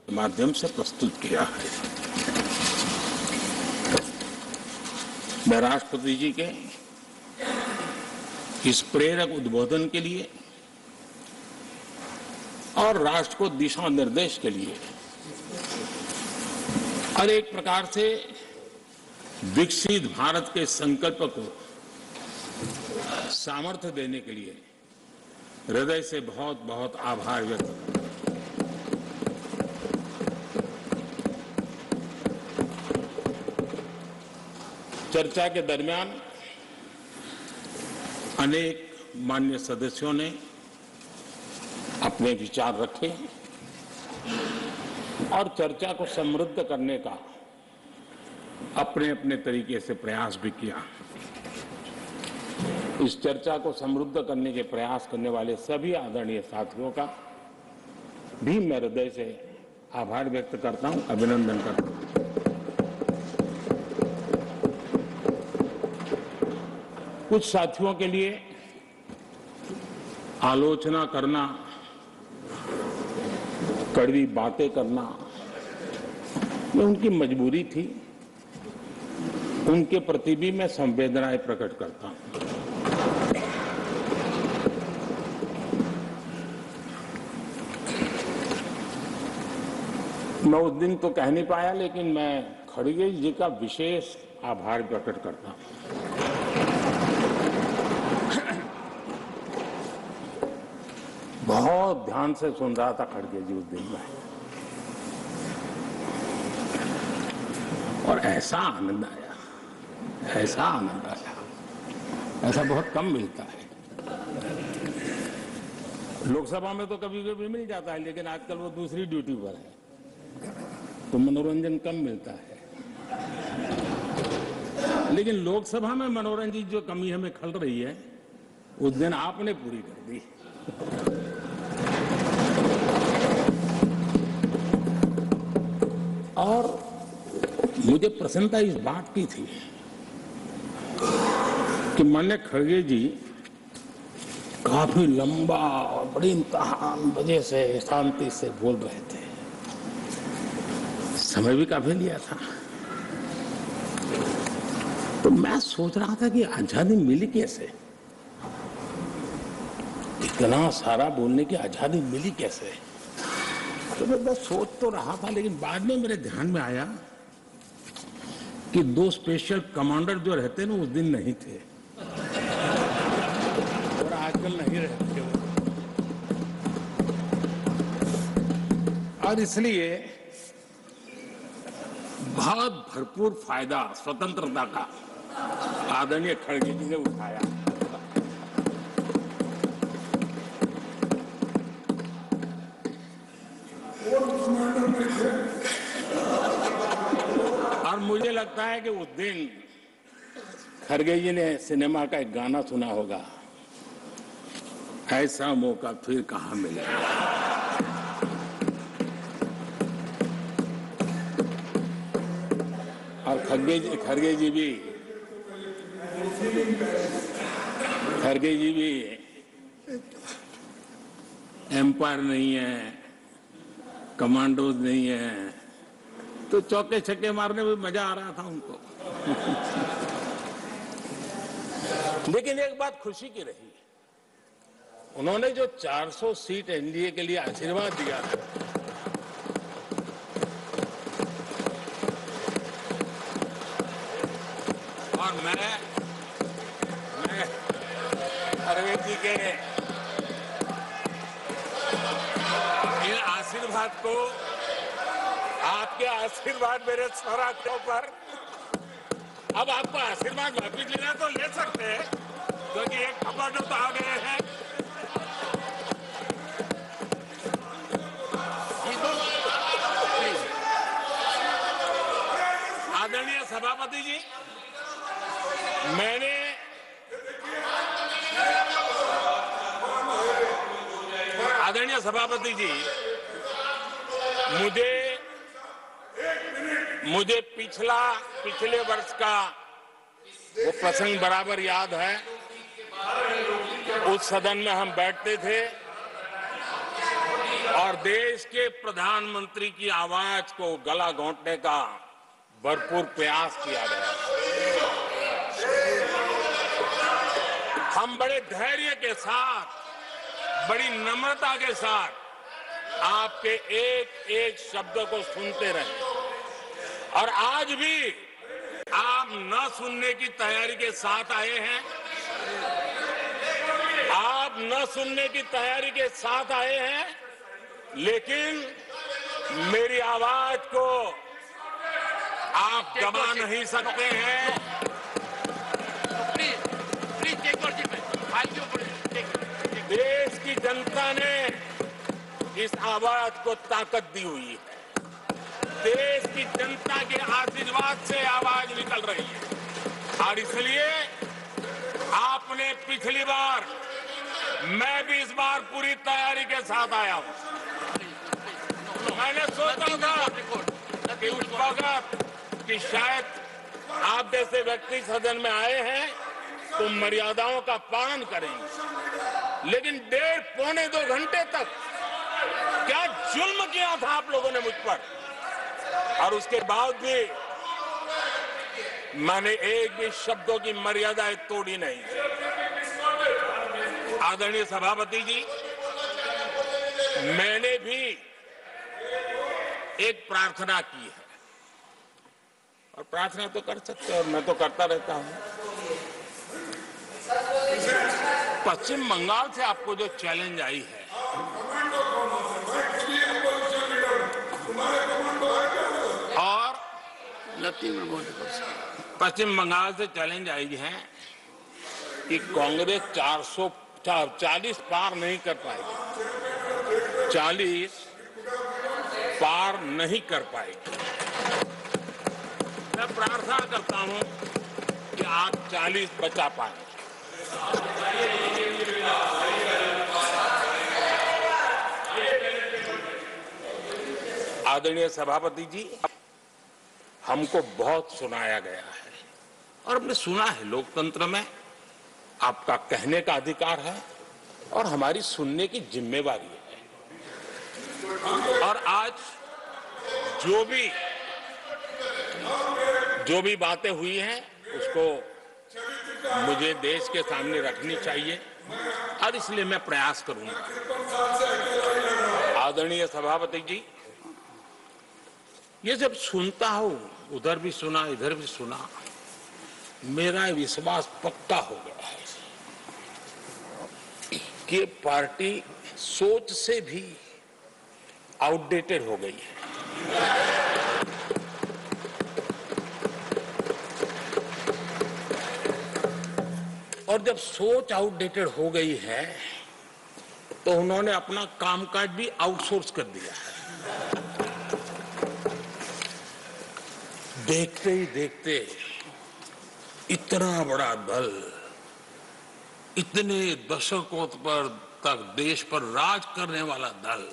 माध्यम से प्रस्तुत किया है। मैं राष्ट्रपति जी के इस प्रेरक उद्बोधन के लिए और राष्ट्र को दिशा निर्देश के लिए और एक प्रकार से विकसित भारत के संकल्प को सामर्थ्य देने के लिए हृदय से बहुत बहुत आभार व्यक्त करता हूं। चर्चा के दरमियान अनेक मान्य सदस्यों ने अपने विचार रखे और चर्चा को समृद्ध करने का अपने अपने तरीके से प्रयास भी किया। इस चर्चा को समृद्ध करने के प्रयास करने वाले सभी आदरणीय साथियों का भी मैं हृदय से आभार व्यक्त करता हूं, अभिनंदन करता हूं। कुछ साथियों के लिए आलोचना करना, कड़वी बातें करना, ये उनकी मजबूरी थी। उनके प्रति भी मैं संवेदनाएं प्रकट करता हूं। मैं उस दिन तो कह नहीं पाया, लेकिन मैं खड़गे जी का विशेष आभार प्रकट करता हूं। बहुत ध्यान से सुन रहा था खड़गे जी उस दिन में, और ऐसा आनंद आया, ऐसा आनंद आया, ऐसा बहुत कम मिलता है। लोकसभा में तो कभी कभी मिल जाता है, लेकिन आजकल वो दूसरी ड्यूटी पर है तो मनोरंजन कम मिलता है। लेकिन लोकसभा में मनोरंजन की जो कमी हमें खल रही है, उस दिन आपने पूरी कर दी। और मुझे प्रसन्नता इस बात की थी कि माननीय खड़गे जी काफी लंबा और बड़ी इम्तिहान वजह से शांति से बोल रहे थे। समय भी काफी लिया था। तो मैं सोच रहा था कि आजादी मिली कैसे, इतना सारा बोलने की आजादी मिली कैसे। तो मैं बस सोच तो रहा था, लेकिन बाद में मेरे ध्यान में आया कि दो स्पेशल कमांडर जो रहते ना उस दिन नहीं थे और आजकल नहीं रहते वो। और इसलिए बहुत भरपूर फायदा स्वतंत्रता का आदरणीय खड़गे जी ने उठाया। और मुझे लगता है कि उस दिन खड़गे जी ने सिनेमा का एक गाना सुना होगा, ऐसा मौका फिर कहां मिलेगा। और खड़गे जी भी एम्पायर नहीं है, कमांडोज नहीं है, तो चौके छक्के मारने में मजा आ रहा था उनको। लेकिन एक बात खुशी की रही, उन्होंने जो 400 सीट एनडीए के लिए आशीर्वाद दिया, और मैं खड़गे जी के इन आशीर्वाद को, आपके आशीर्वाद मेरे सौराठों पर, अब आपको आशीर्वाद वापिस लेना तो ले सकते हैं, क्योंकि एक कमांडो तो आ गए हैं। आदरणीय सभापति जी, मैंने आदरणीय सभापति जी, मुझे पिछले वर्ष का वो प्रसंग बराबर याद है। उस सदन में हम बैठते थे और देश के प्रधानमंत्री की आवाज को गला घोंटने का भरपूर प्रयास किया गया। हम बड़े धैर्य के साथ, बड़ी नम्रता के साथ आपके एक एक शब्द को सुनते रहे और आज भी आप न सुनने की तैयारी के साथ आए हैं। आप न सुनने की तैयारी के साथ आए हैं, लेकिन मेरी आवाज को आप दबा नहीं सकते हैं। देश की जनता ने इस आवाज को ताकत दी हुई है। देश की जनता के आशीर्वाद से आवाज निकल रही है और इसलिए आपने पिछली बार, मैं भी इस बार पूरी तैयारी के साथ आया हूं। मैंने सोचा था कि उस वक्त कि शायद आप जैसे व्यक्ति सदन में आए हैं तो मर्यादाओं का पालन करेंगे, लेकिन 1.5-2 घंटे तक क्या जुल्म किया था आप लोगों ने मुझ पर, और उसके बाद भी मैंने एक भी शब्दों की मर्यादाएं तोड़ी नहीं। आदरणीय सभापति जी, मैंने भी एक प्रार्थना की है और प्रार्थना तो कर सकते हैं और मैं तो करता रहता हूं। पश्चिम बंगाल से आपको जो चैलेंज आई है, और पश्चिम बंगाल से चैलेंज आई है कि कांग्रेस 440 पार नहीं कर पाएगी, 40 पार नहीं कर पाएगी। मैं प्रार्थना करता हूं कि आप 40 बचा पाए। आदरणीय सभापति जी, हमको बहुत सुनाया गया है और हमने सुना है। लोकतंत्र में आपका कहने का अधिकार है और हमारी सुनने की जिम्मेवारी है। और आज जो भी बातें हुई हैं उसको मुझे देश के सामने रखनी चाहिए और इसलिए मैं प्रयास करूंगा। आदरणीय सभापति जी, ये जब सुनता हूं, उधर भी सुना इधर भी सुना, मेरा विश्वास पक्का हो गया है कि पार्टी सोच से भी आउटडेटेड हो गई है। और जब सोच आउटडेटेड हो गई है तो उन्होंने अपना कामकाज भी आउटसोर्स कर दिया है। देखते ही देखते इतना बड़ा दल, इतने दशकों पर तक देश पर राज करने वाला दल,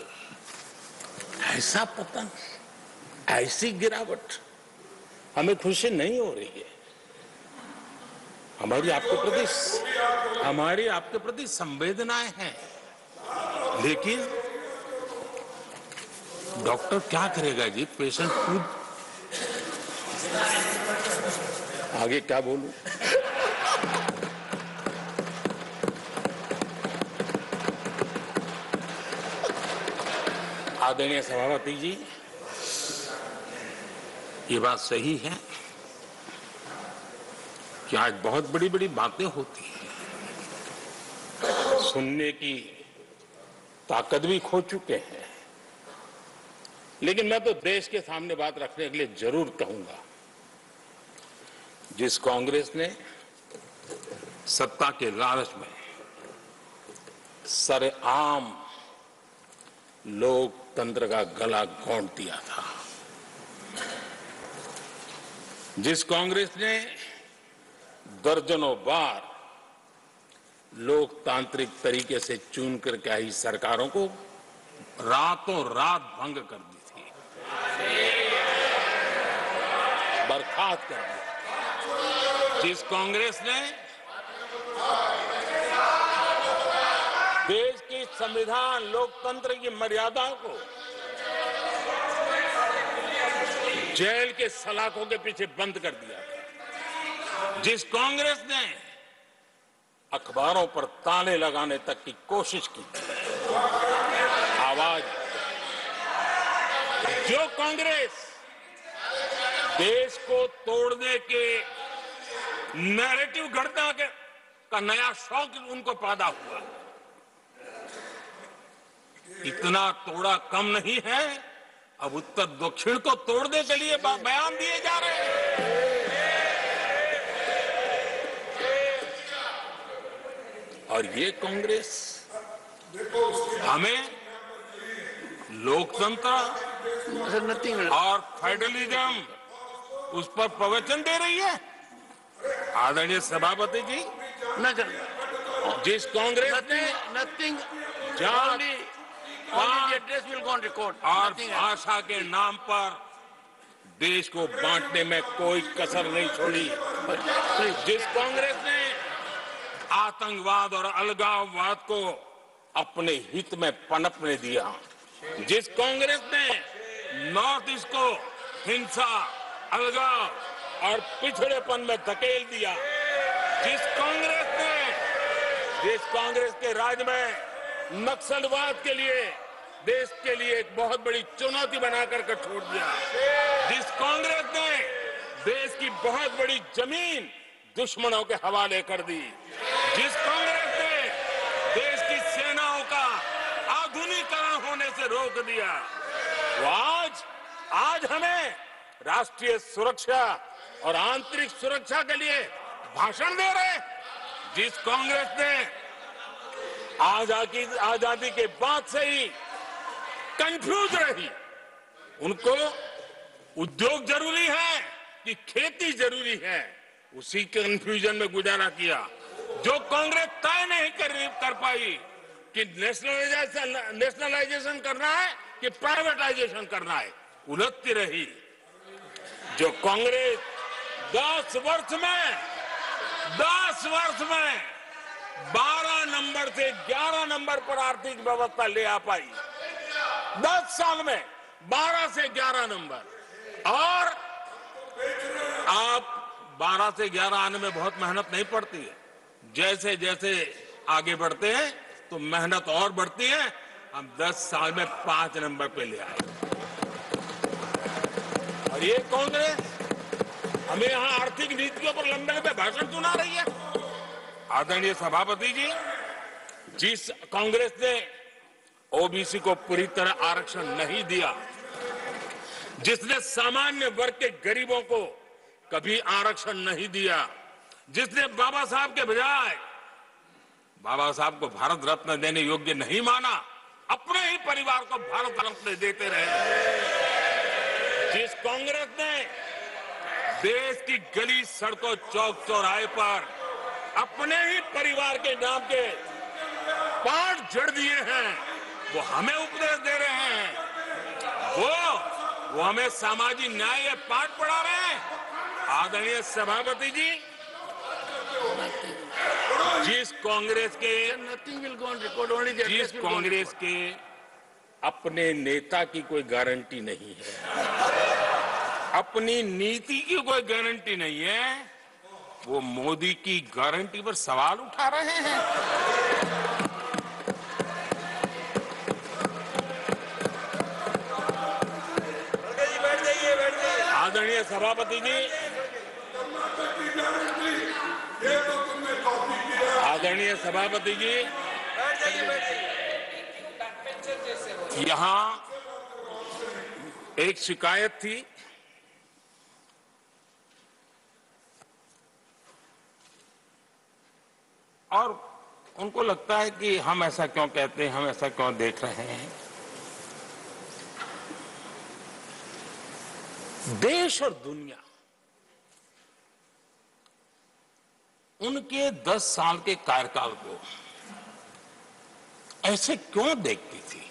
ऐसा पतन, ऐसी गिरावट, हमें खुशी नहीं हो रही है। हमारी आपके प्रति संवेदनाएं हैं, लेकिन डॉक्टर क्या करेगा जी, पेशेंट खुद। आगे क्या बोलूं? आदरणीय सभापति जी, ये बात सही है कि आज बहुत बड़ी बड़ी बातें होती हैं, सुनने की ताकत भी खो चुके हैं, लेकिन मैं तो देश के सामने बात रखने के लिए जरूर कहूंगा। जिस कांग्रेस ने सत्ता के लालच में सरेआम लोकतंत्र का गला घोंट दिया था, जिस कांग्रेस ने दर्जनों बार लोकतांत्रिक तरीके से चुन करके आई सरकारों को रातों रात भंग कर दी थी, बर्खास्त कर दी, जिस कांग्रेस ने देश की संविधान लोकतंत्र की मर्यादाओं को जेल के सलाखों के पीछे बंद कर दिया था, जिस कांग्रेस ने अखबारों पर ताले लगाने तक की कोशिश की थी, आवाज जो कांग्रेस देश को तोड़ने के नैरेटिव घड़ना का नया शौक उनको पैदा हुआ, इतना तोड़ा कम नहीं है, अब उत्तर दक्षिण को तोड़ने के लिए बयान दिए जा रहे हैं। और ये कांग्रेस हमें लोकतंत्र और फेडरलिज्म उस पर प्रवचन दे रही है। आदरणीय सभापति जी, जिस कांग्रेस ने और भाषा के नाम पर देश को बांटने में कोई कसर नहीं छोड़ी, जिस कांग्रेस ने आतंकवाद और अलगाववाद को अपने हित में पनपने दिया, जिस कांग्रेस ने नॉर्थ ईस्ट को हिंसा, अलगाव और पिछड़ेपन में धकेल दिया, जिस कांग्रेस के राज में नक्सलवाद के लिए देश के लिए एक बहुत बड़ी चुनौती बनाकर के छोड़ दिया, जिस कांग्रेस ने देश की बहुत बड़ी जमीन दुश्मनों के हवाले कर दी, जिस कांग्रेस ने देश की सेनाओं का आधुनिकीकरण होने से रोक दिया, वो आज हमें राष्ट्रीय सुरक्षा और आंतरिक सुरक्षा के लिए भाषण दे रहे। जिस कांग्रेस ने आजादी के बाद से ही कंफ्यूज रही, उनको उद्योग जरूरी है कि खेती जरूरी है, उसी कंफ्यूजन में गुजारा किया। जो कांग्रेस तय नहीं कर पाई कि नेशनलाइजेशन करना है कि प्राइवेटाइजेशन करना है, उलझती रही। जो कांग्रेस 10 वर्ष में 12 नंबर से 11 नंबर पर आर्थिक व्यवस्था ले आ पाई, 10 साल में 12 से 11 नंबर, और आप 12 से 11 आने में बहुत मेहनत नहीं पड़ती है। जैसे जैसे आगे बढ़ते हैं तो मेहनत और बढ़ती है। हम 10 साल में 5 नंबर पे ले आए। और ये कांग्रेस हमें यहां आर्थिक नीतियों पर लंबे लंबे भाषण सुना रही है। आदरणीय सभापति जी, जिस कांग्रेस ने ओबीसी को पूरी तरह आरक्षण नहीं दिया, जिसने सामान्य वर्ग के गरीबों को कभी आरक्षण नहीं दिया, जिसने बाबा साहब के बजाय बाबा साहब को भारत रत्न देने योग्य नहीं माना, अपने ही परिवार को भारत रत्न देते रहे, जिस कांग्रेस ने देश की गली सड़कों चौक चौराहे पर अपने ही परिवार के नाम के पाठ जड़ दिए हैं, वो हमें उपदेश दे रहे हैं, वो हमें सामाजिक न्याय के पाठ पढ़ा रहे हैं। आदरणीय सभापति जी, जिस कांग्रेस के अपने नेता की कोई गारंटी नहीं है, अपनी नीति की कोई गारंटी नहीं है, वो मोदी की गारंटी पर सवाल उठा रहे हैं। आदरणीय सभापति जी, आदरणीय सभापति जी, यहां एक शिकायत थी, और उनको लगता है कि हम ऐसा क्यों कहते हैं, हम ऐसा क्यों देख रहे हैं। देश और दुनिया उनके 10 साल के कार्यकाल को ऐसे क्यों देखती थी?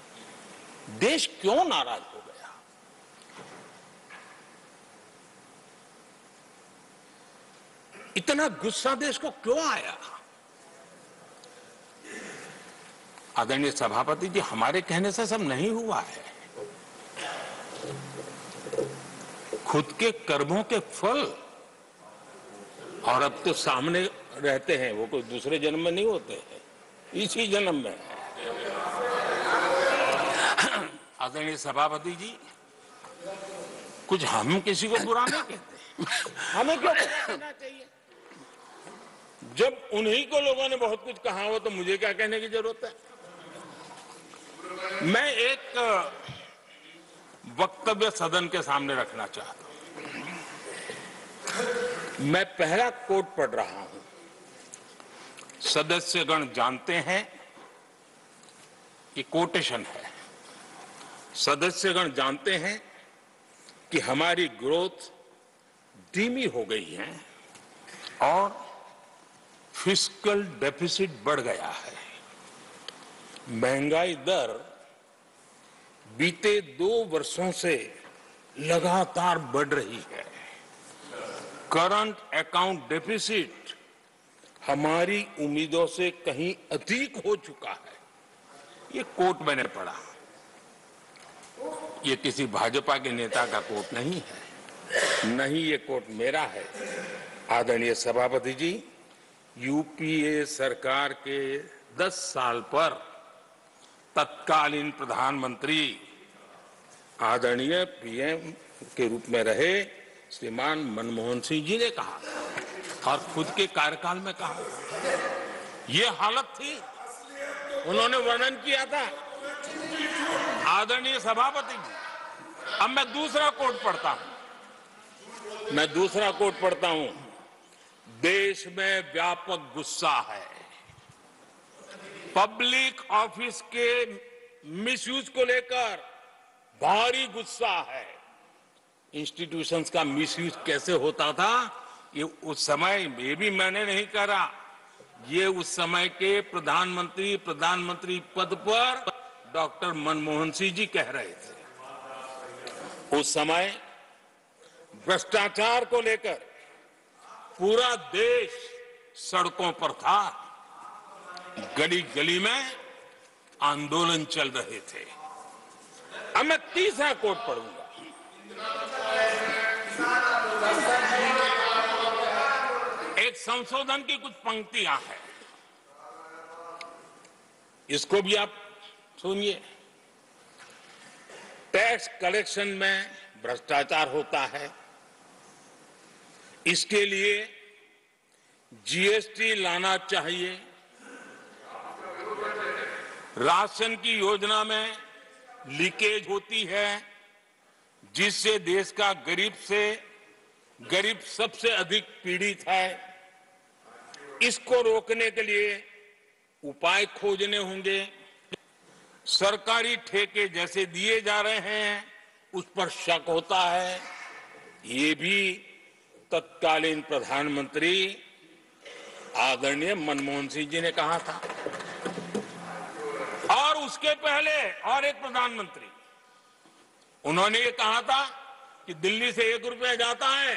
देश क्यों नाराज हो गया? इतना गुस्सा देश को क्यों आया? आदरणीय सभापति जी, हमारे कहने से सब नहीं हुआ है। खुद के कर्मों के फल और अब तो सामने रहते हैं, वो कोई दूसरे जन्म में नहीं होते हैं, इसी जन्म में। आदरणीय सभापति जी, कुछ हम किसी को बुरा नहीं कहते, हमें क्यों कहना चाहिए? जब उन्हीं को लोगों ने बहुत कुछ कहा हो तो मुझे क्या कहने की जरूरत है? मैं एक वक्तव्य सदन के सामने रखना चाहता हूं। मैं पहला कोट पढ़ रहा हूं। सदस्यगण जानते हैं, ये कोटेशन है। सदस्यगण जानते हैं कि हमारी ग्रोथ धीमी हो गई है और फिस्कल डेफिसिट बढ़ गया है। महंगाई दर बीते 2 वर्षों से लगातार बढ़ रही है। करंट अकाउंट डेफिसिट हमारी उम्मीदों से कहीं अधिक हो चुका है। ये कोट मैंने पढ़ा, ये किसी भाजपा के नेता का कोट नहीं है, नहीं ये कोट मेरा है। आदरणीय सभापति जी, यूपीए सरकार के 10 साल पर तत्कालीन प्रधानमंत्री आदरणीय पीएम के रूप में रहे श्रीमान मनमोहन सिंह जी ने कहा और खुद के कार्यकाल में कहा, ये हालत थी, उन्होंने वर्णन किया था। आदरणीय सभापति जी, अब मैं दूसरा कोट पढ़ता हूं। देश में व्यापक गुस्सा है, पब्लिक ऑफिस के मिसयूज को लेकर भारी गुस्सा है। इंस्टीट्यूशंस का मिसयूज कैसे होता था, ये उस समय ये भी मैंने नहीं करा, ये उस समय के प्रधानमंत्री पद पर डॉक्टर मनमोहन सिंह जी कह रहे थे। उस समय भ्रष्टाचार को लेकर पूरा देश सड़कों पर था, गली गली में आंदोलन चल रहे थे। अब मैं तीसरा कोट पढ़ूंगा। एक संशोधन की कुछ पंक्तियां हैं, इसको भी आप सुनिए। टैक्स कलेक्शन में भ्रष्टाचार होता है, इसके लिए जीएसटी लाना चाहिए। राशन की योजना में लीकेज होती है, जिससे देश का गरीब सबसे अधिक पीड़ित है। इसको रोकने के लिए उपाय खोजने होंगे। सरकारी ठेके जैसे दिए जा रहे हैं, उस पर शक होता है। ये भी तत्कालीन प्रधानमंत्री आदरणीय मनमोहन सिंह जी ने कहा था। और उसके पहले और एक प्रधानमंत्री, उन्होंने ये कहा था कि दिल्ली से 1 रुपया जाता है,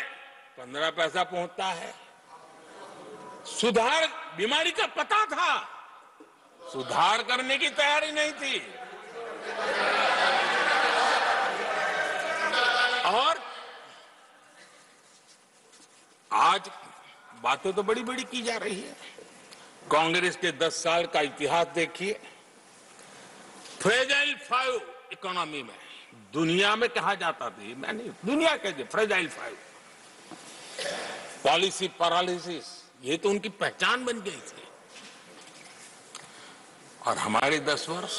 15 पैसा पहुंचता है। सुधार, बीमारी का पता था, सुधार करने की तैयारी नहीं थी। और आज बातें तो बड़ी बड़ी की जा रही है। कांग्रेस के 10 साल का इतिहास देखिए। फ्रेजाइल 5 इकोनॉमी में दुनिया में कहा जाता था, मैं नहीं, दुनिया कहती फ्रेजाइल 5, पॉलिसी पैरालिसिस, ये तो उनकी पहचान बन गई थी। और हमारे 10 वर्ष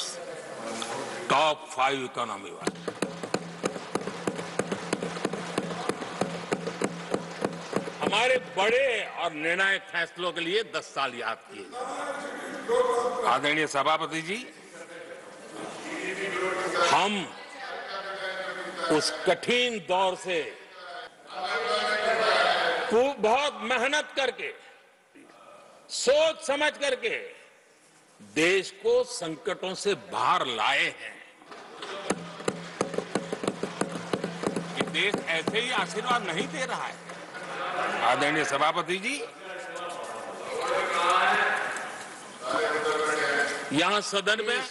टॉप 5 इकोनॉमी वाले। हमारे बड़े और निर्णायक फैसलों के लिए 10 साल याद किए। आदरणीय सभापति जी, हम उस कठिन दौर से बहुत मेहनत करके, सोच समझ करके देश को संकटों से बाहर लाए हैं। कि देश ऐसे ही आशीर्वाद नहीं दे रहा है। आदरणीय सभापति जी, यहां सदन में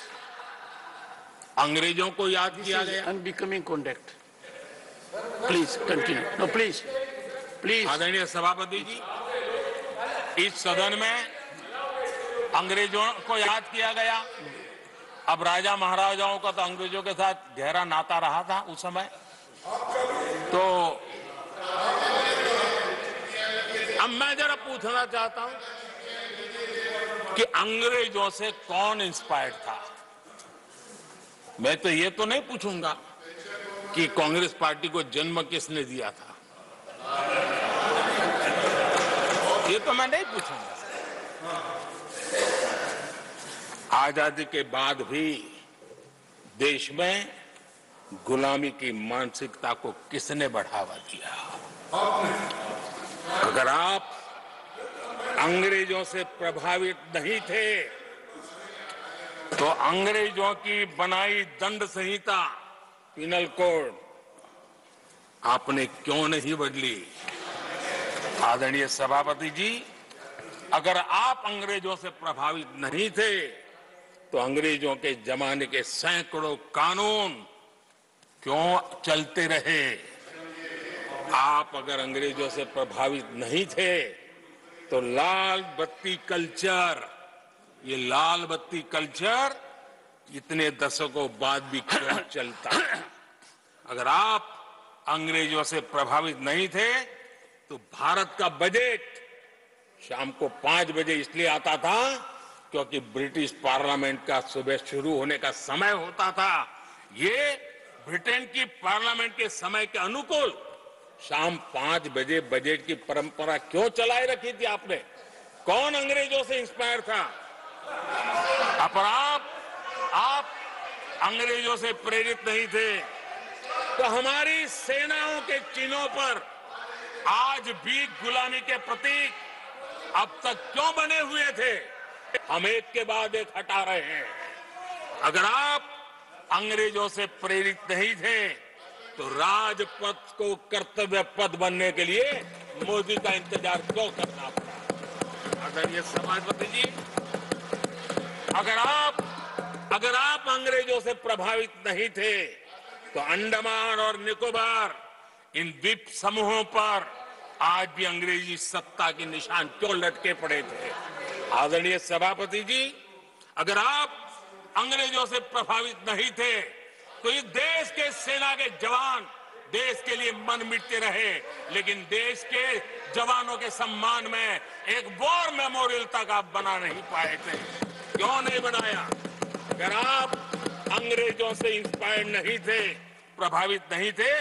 अंग्रेजों को याद किया गया। Unbecoming conduct. Please continue. No please please. आदरणीय सभापति जी, इस सदन में अंग्रेजों को याद किया गया। अब राजा महाराजाओं का तो अंग्रेजों के साथ गहरा नाता रहा था उस समय, तो अब मैं जरा पूछना चाहता हूं कि अंग्रेजों से कौन इंस्पायर्ड था। मैं तो ये तो नहीं पूछूंगा कि कांग्रेस पार्टी को जन्म किसने दिया था, ये तो मैं नहीं पूछूंगा। आजादी के बाद भी देश में गुलामी की मानसिकता को किसने बढ़ावा दिया। अगर आप अंग्रेजों से प्रभावित नहीं थे तो अंग्रेजों की बनाई दंड संहिता, पिनल कोड, आपने क्यों नहीं बदली। आदरणीय सभापति जी, अगर आप अंग्रेजों से प्रभावित नहीं थे तो अंग्रेजों के जमाने के सैकड़ों कानून क्यों चलते रहे। आप अगर अंग्रेजों से प्रभावित नहीं थे तो लाल बत्ती कल्चर, ये लाल बत्ती कल्चर इतने दशकों बाद भी क्यों चलता। अगर आप अंग्रेजों से प्रभावित नहीं थे तो भारत का बजट शाम को 5 बजे इसलिए आता था क्योंकि ब्रिटिश पार्लियामेंट का सुबह शुरू होने का समय होता था। ये ब्रिटेन की पार्लियामेंट के समय के अनुकूल शाम 5 बजे बजट की परंपरा क्यों चलाए रखी थी आपने। कौन अंग्रेजों से इंस्पायर था। अब आप अंग्रेजों से प्रेरित नहीं थे तो हमारी सेनाओं के चिन्हों पर आज भी गुलामी के प्रतीक अब तक क्यों बने हुए थे। हम एक के बाद एक हटा रहे हैं। अगर आप अंग्रेजों से प्रेरित नहीं थे तो राजपथ को कर्तव्य पथ बनने के लिए मोदी का इंतजार क्यों करना पड़ा। आदरणीय सभापति जी, अगर आप अंग्रेजों से प्रभावित नहीं थे तो अंडमान और निकोबार इन द्वीप समूहों पर आज भी अंग्रेजी सत्ता के निशान क्यों लटके पड़े थे। आदरणीय सभापति जी, अगर आप अंग्रेजों से प्रभावित नहीं थे तो इस देश के सेना के जवान देश के लिए मन मिटते रहे, लेकिन देश के जवानों के सम्मान में एक वॉर मेमोरियल तक आप बना नहीं पाए थे। क्यों नहीं बनाया। अगर आप अंग्रेजों से इंस्पायर्ड नहीं थे, प्रभावित नहीं थे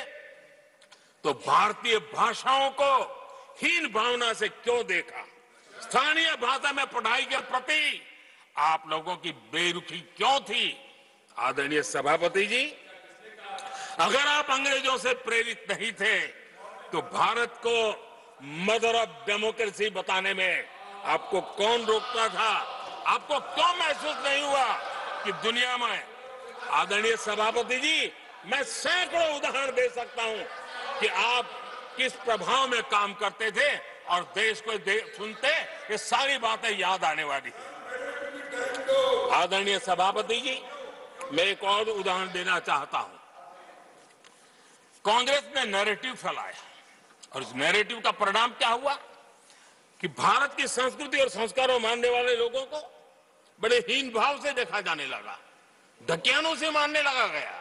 तो भारतीय भाषाओं को हीन भावना से क्यों देखा। स्थानीय भाषा में पढ़ाई के प्रति आप लोगों की बेरुखी क्यों थी। आदरणीय सभापति जी, अगर आप अंग्रेजों से प्रेरित नहीं थे तो भारत को मदर ऑफ डेमोक्रेसी बताने में आपको कौन रोकता था। आपको क्यों महसूस नहीं हुआ कि दुनिया में। आदरणीय सभापति जी, मैं सैकड़ों उदाहरण दे सकता हूं कि आप किस प्रभाव में काम करते थे और देश को सुनते ये सारी बातें याद आने वाली है। आदरणीय सभापति जी, मैं एक और उदाहरण देना चाहता हूं। कांग्रेस ने नैरेटिव फैलाया और इस नैरेटिव का परिणाम क्या हुआ कि भारत की संस्कृति और संस्कारों मानने वाले लोगों को बड़े हीन भाव से देखा जाने लगा, ढकियानों से मानने लगा गया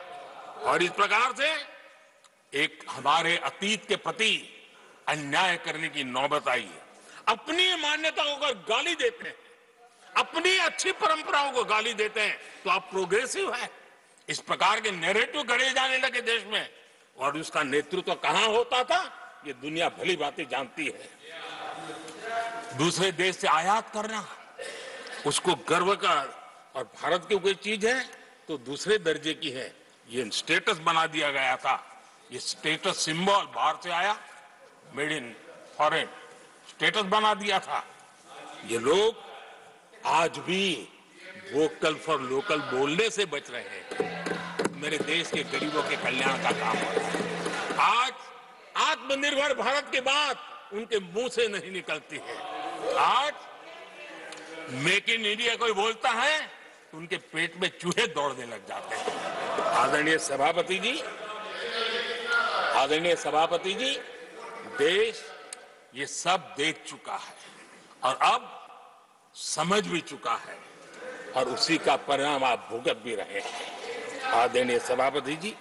और इस प्रकार से एक हमारे अतीत के प्रति अन्याय करने की नौबत आई है। अपनी मान्यताओं को गाली देते हैं, अपनी अच्छी परंपराओं को गाली देते हैं तो आप प्रोग्रेसिव है। इस प्रकार के नैरेटिव गढ़े जाने लगे देश में और उसका नेतृत्व कहां होता था ये दुनिया भली बातें जानती है। दूसरे देश से आयात करना, उसको गर्व का, और भारत की कोई चीज है तो दूसरे दर्जे की है, ये स्टेटस बना दिया गया था। ये स्टेटस सिंबल बाहर से आया, मेड इन फॉरेन स्टेटस बना दिया था। ये लोग आज भी वोकल फॉर लोकल बोलने से बच रहे हैं। मेरे देश के गरीबों के कल्याण का काम हो रहा है। आज आत्मनिर्भर भारत की बात उनके मुंह से नहीं निकलती है। आज मेक इन इंडिया कोई बोलता है तो उनके पेट में चूहे दौड़ने लग जाते हैं। आदरणीय सभापति जी, देश ये सब देख चुका है और अब समझ भी चुका है और उसी का परिणाम आप भुगत भी रहे हैं। आदरणीय सभापति जी,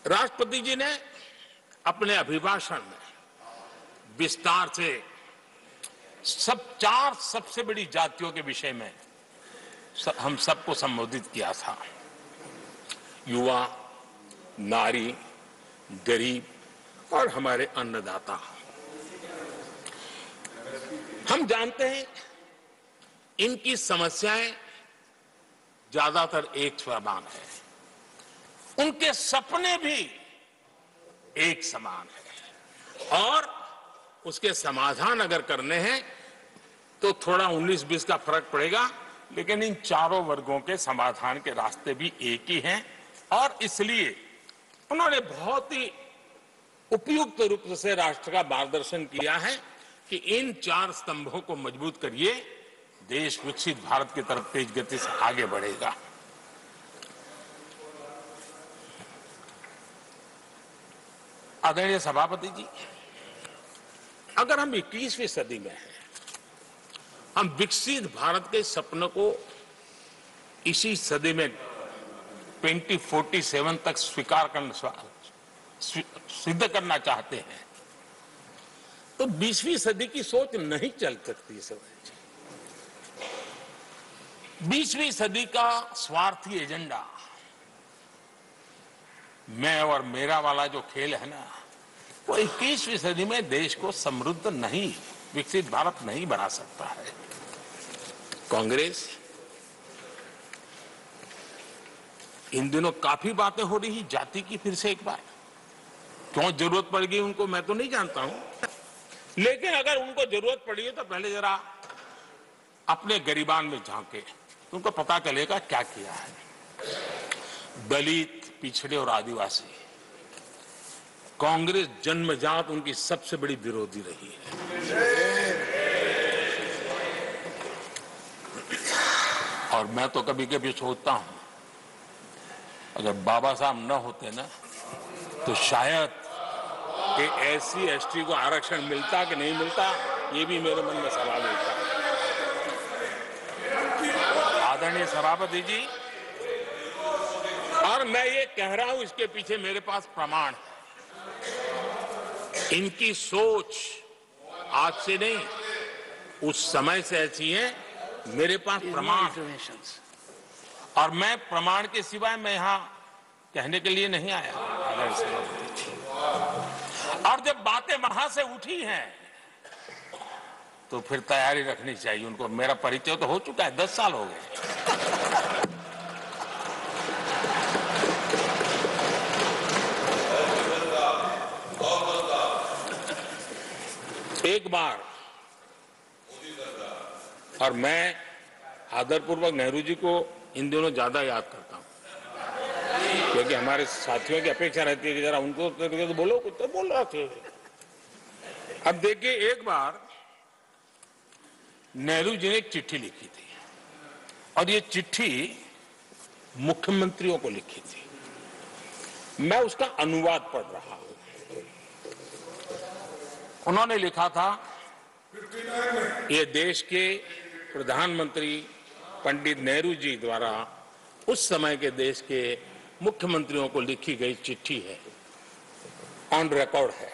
राष्ट्रपति जी ने अपने अभिभाषण में विस्तार से चार सबसे बड़ी जातियों के विषय में हम सबको संबोधित किया था। युवा, नारी, गरीब और हमारे अन्नदाता। हम जानते हैं इनकी समस्याएं ज्यादातर एक समान है, उनके सपने भी एक समान है और उसके समाधान अगर करने हैं तो थोड़ा 19-20 का फर्क पड़ेगा, लेकिन इन चारों वर्गों के समाधान के रास्ते भी एक ही हैं और इसलिए उन्होंने बहुत ही उपयुक्त रूप से राष्ट्र का मार्गदर्शन किया है कि इन चार स्तंभों को मजबूत करिए, देश विकसित भारत की तरफ तेज गति से आगे बढ़ेगा। आदरणीय सभापति जी, अगर हम 21वीं सदी में हैं, हम विकसित भारत के सपने को इसी सदी में 2047 तक सिद्ध करना चाहते हैं तो 20वीं सदी की सोच नहीं चल सकती। 20वीं सदी का स्वार्थी एजेंडा, मैं और मेरा वाला जो खेल है ना, वो 21वीं सदी में देश को समृद्ध नहीं, विकसित भारत नहीं बना सकता है। कांग्रेस इन दिनों काफी बातें हो रही जाति की, फिर से एक बार क्यों जरूरत पड़ गई उनको मैं तो नहीं जानता हूं, लेकिन अगर उनको जरूरत पड़ी है तो पहले जरा अपने गरिबान में झांके, उनको पता चलेगा क्या किया है। दलित, पिछड़े और आदिवासी, कांग्रेस जन्मजात उनकी सबसे बड़ी विरोधी रही है और मैं तो कभी कभी सोचता हूं अगर बाबा साहब न होते ना तो शायद कि एससी एसटी को आरक्षण मिलता कि नहीं मिलता, ये भी मेरे मन में सवाल उठता है। आदरणीय सभापति जी, और मैं ये कह रहा हूं, इसके पीछे मेरे पास प्रमाण है। इनकी सोच आज से नहीं, उस समय से ऐसी है, मेरे पास प्रमाण। और मैं प्रमाण के सिवाय मैं यहां कहने के लिए नहीं आया। और जब बातें वहां से उठी हैं तो फिर तैयारी रखनी चाहिए उनको। मेरा परिचय तो हो चुका है, 10 साल हो गए। एक बार, और मैं आदरपूर्वक नेहरू जी को इन दिनों ज्यादा याद करता हूं, क्योंकि हमारे साथियों की अपेक्षा रहती है कि जरा उनको तो बोलो, कुछ तो बोल रहा थे। अब देखिए, एक बार नेहरू जी ने एक चिट्ठी लिखी थी और ये चिट्ठी मुख्यमंत्रियों को लिखी थी। मैं उसका अनुवाद पढ़ रहा हूं। उन्होंने लिखा था, ये देश के प्रधानमंत्री पंडित नेहरू जी द्वारा उस समय के देश के मुख्यमंत्रियों को लिखी गई चिट्ठी है, ऑन रिकॉर्ड है।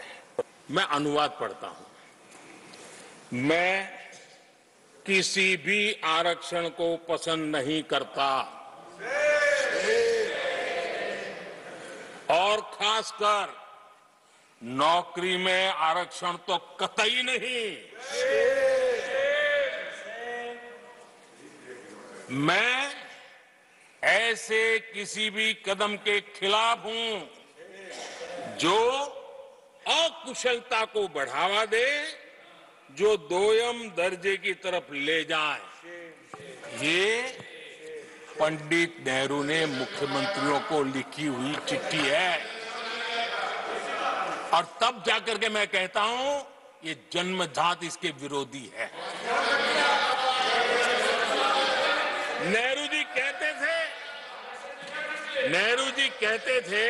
मैं अनुवाद पढ़ता हूं। मैं किसी भी आरक्षण को पसंद नहीं करता और खासकर नौकरी में आरक्षण तो कतई नहीं। मैं ऐसे किसी भी कदम के खिलाफ हूं जो अकुशलता को बढ़ावा दे, जो दोयम दर्जे की तरफ ले जाए। ये पंडित नेहरू ने मुख्यमंत्रियों को लिखी हुई चिट्ठी है और तब जाकर के मैं कहता हूं ये जन्मजात इसके विरोधी है। नेहरू जी कहते थे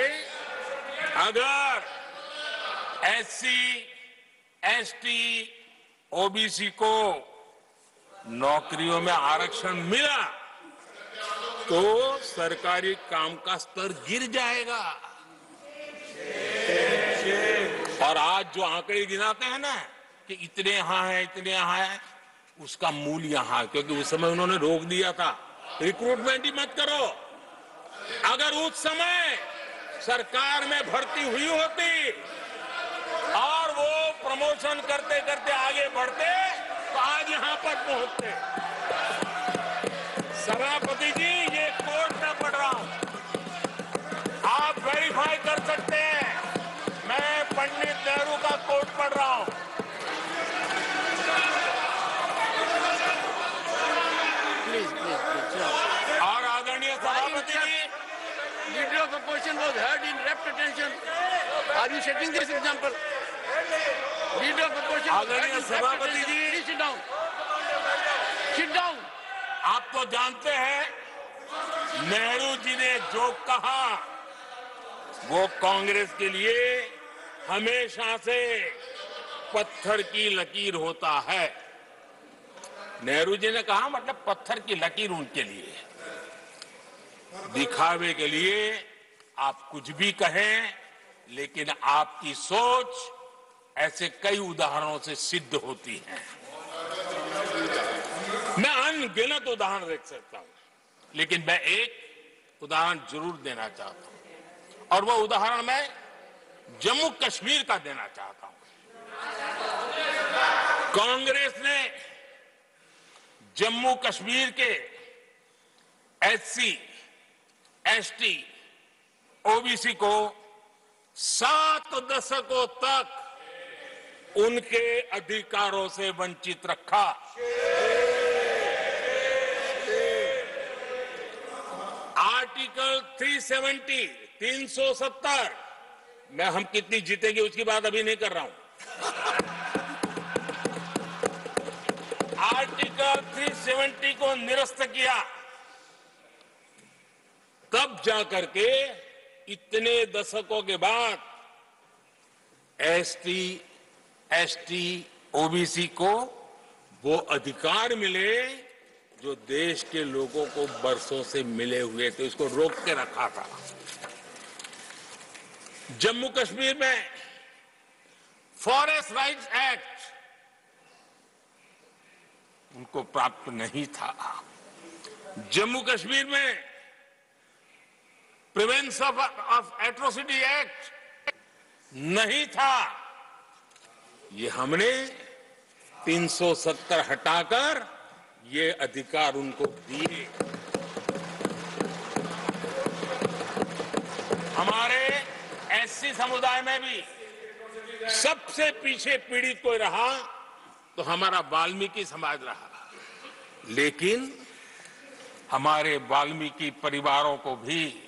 अगर एससी, एसटी, ओबीसी को नौकरियों में आरक्षण मिला तो सरकारी काम का स्तर गिर जाएगा। और आज जो आंकड़े गिनाते हैं ना कि इतने यहां है, इतने यहां है, उसका मूल यहां है, क्योंकि उस समय उन्होंने रोक दिया था रिक्रूटमेंट ही मत करो। अगर उस समय सरकार में भर्ती हुई होती और वो प्रमोशन करते करते आगे बढ़ते तो आज यहां पर पहुंचते। सभापति जी, ये कोर्ट में पढ़ रहा हूं, आप वेरीफाई कर सकते हैं। मैं पंडित नेहरू का कोर्ट पढ़ रहा हूं। प्लीज। और आदरणीय सभापति जी, Leader of opposition was heard in rapt attention. Are you setting this example? Leader of opposition was heard in rapt सभापति attention. Ji. Please sit down. Sit down. आप तो जानते हैं नेहरू जी ने जो कहा वो कांग्रेस के लिए हमेशा से पत्थर की लकीर होता है। नेहरू जी ने कहा मतलब पत्थर की लकीर उनके लिए। दिखावे के लिए आप कुछ भी कहें, लेकिन आपकी सोच ऐसे कई उदाहरणों से सिद्ध होती है। मैं अनगिनत उदाहरण देख सकता हूं, लेकिन मैं एक उदाहरण जरूर देना चाहता हूं, और वह उदाहरण मैं जम्मू कश्मीर का देना चाहता हूं। कांग्रेस ने जम्मू कश्मीर के एससी, एसटी, ओबीसी को 7 दशकों तक उनके अधिकारों से वंचित रखा। आर्टिकल 370 में हम कितनी जीतेंगे उसकी बात अभी नहीं कर रहा हूं। आर्टिकल 370 को निरस्त किया, तब जाकर के इतने दशकों के बाद एसटी, एसटी, ओबीसी को वो अधिकार मिले जो देश के लोगों को बरसों से मिले हुए थे। उसको रोक के रखा था। जम्मू कश्मीर में फॉरेस्ट राइट्स एक्ट उनको प्राप्त नहीं था। जम्मू कश्मीर में प्रिवेंशन ऑफ एट्रोसिटी एक्ट नहीं था। ये हमने 370 हटाकर ये अधिकार उनको दिए। हमारे एससी समुदाय में भी सबसे पीछे पीड़ित कोई रहा तो हमारा वाल्मीकि समाज रहा, लेकिन हमारे वाल्मीकि परिवारों को भी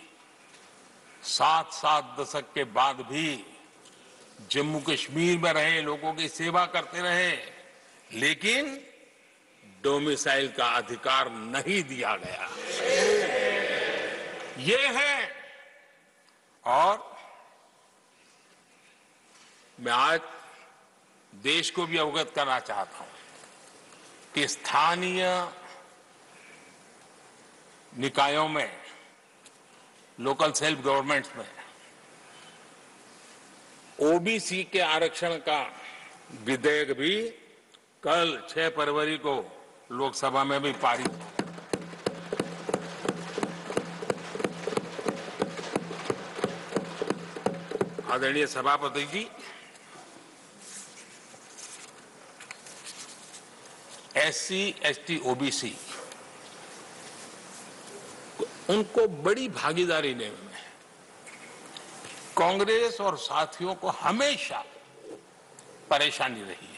7 दशक के बाद भी जम्मू कश्मीर में रहे लोगों की सेवा करते रहे, लेकिन डोमिसाइल का अधिकार नहीं दिया गया। ये है। और मैं आज देश को भी अवगत करना चाहता हूं कि स्थानीय निकायों में, लोकल सेल्फ गवर्नमेंट्स में ओबीसी के आरक्षण का विधेयक भी कल 6 फरवरी को लोकसभा में भी पारित। आदरणीय सभापति जी, एससी, एसटी, ओबीसी उनको बड़ी भागीदारी देने में कांग्रेस और साथियों को हमेशा परेशानी रही है।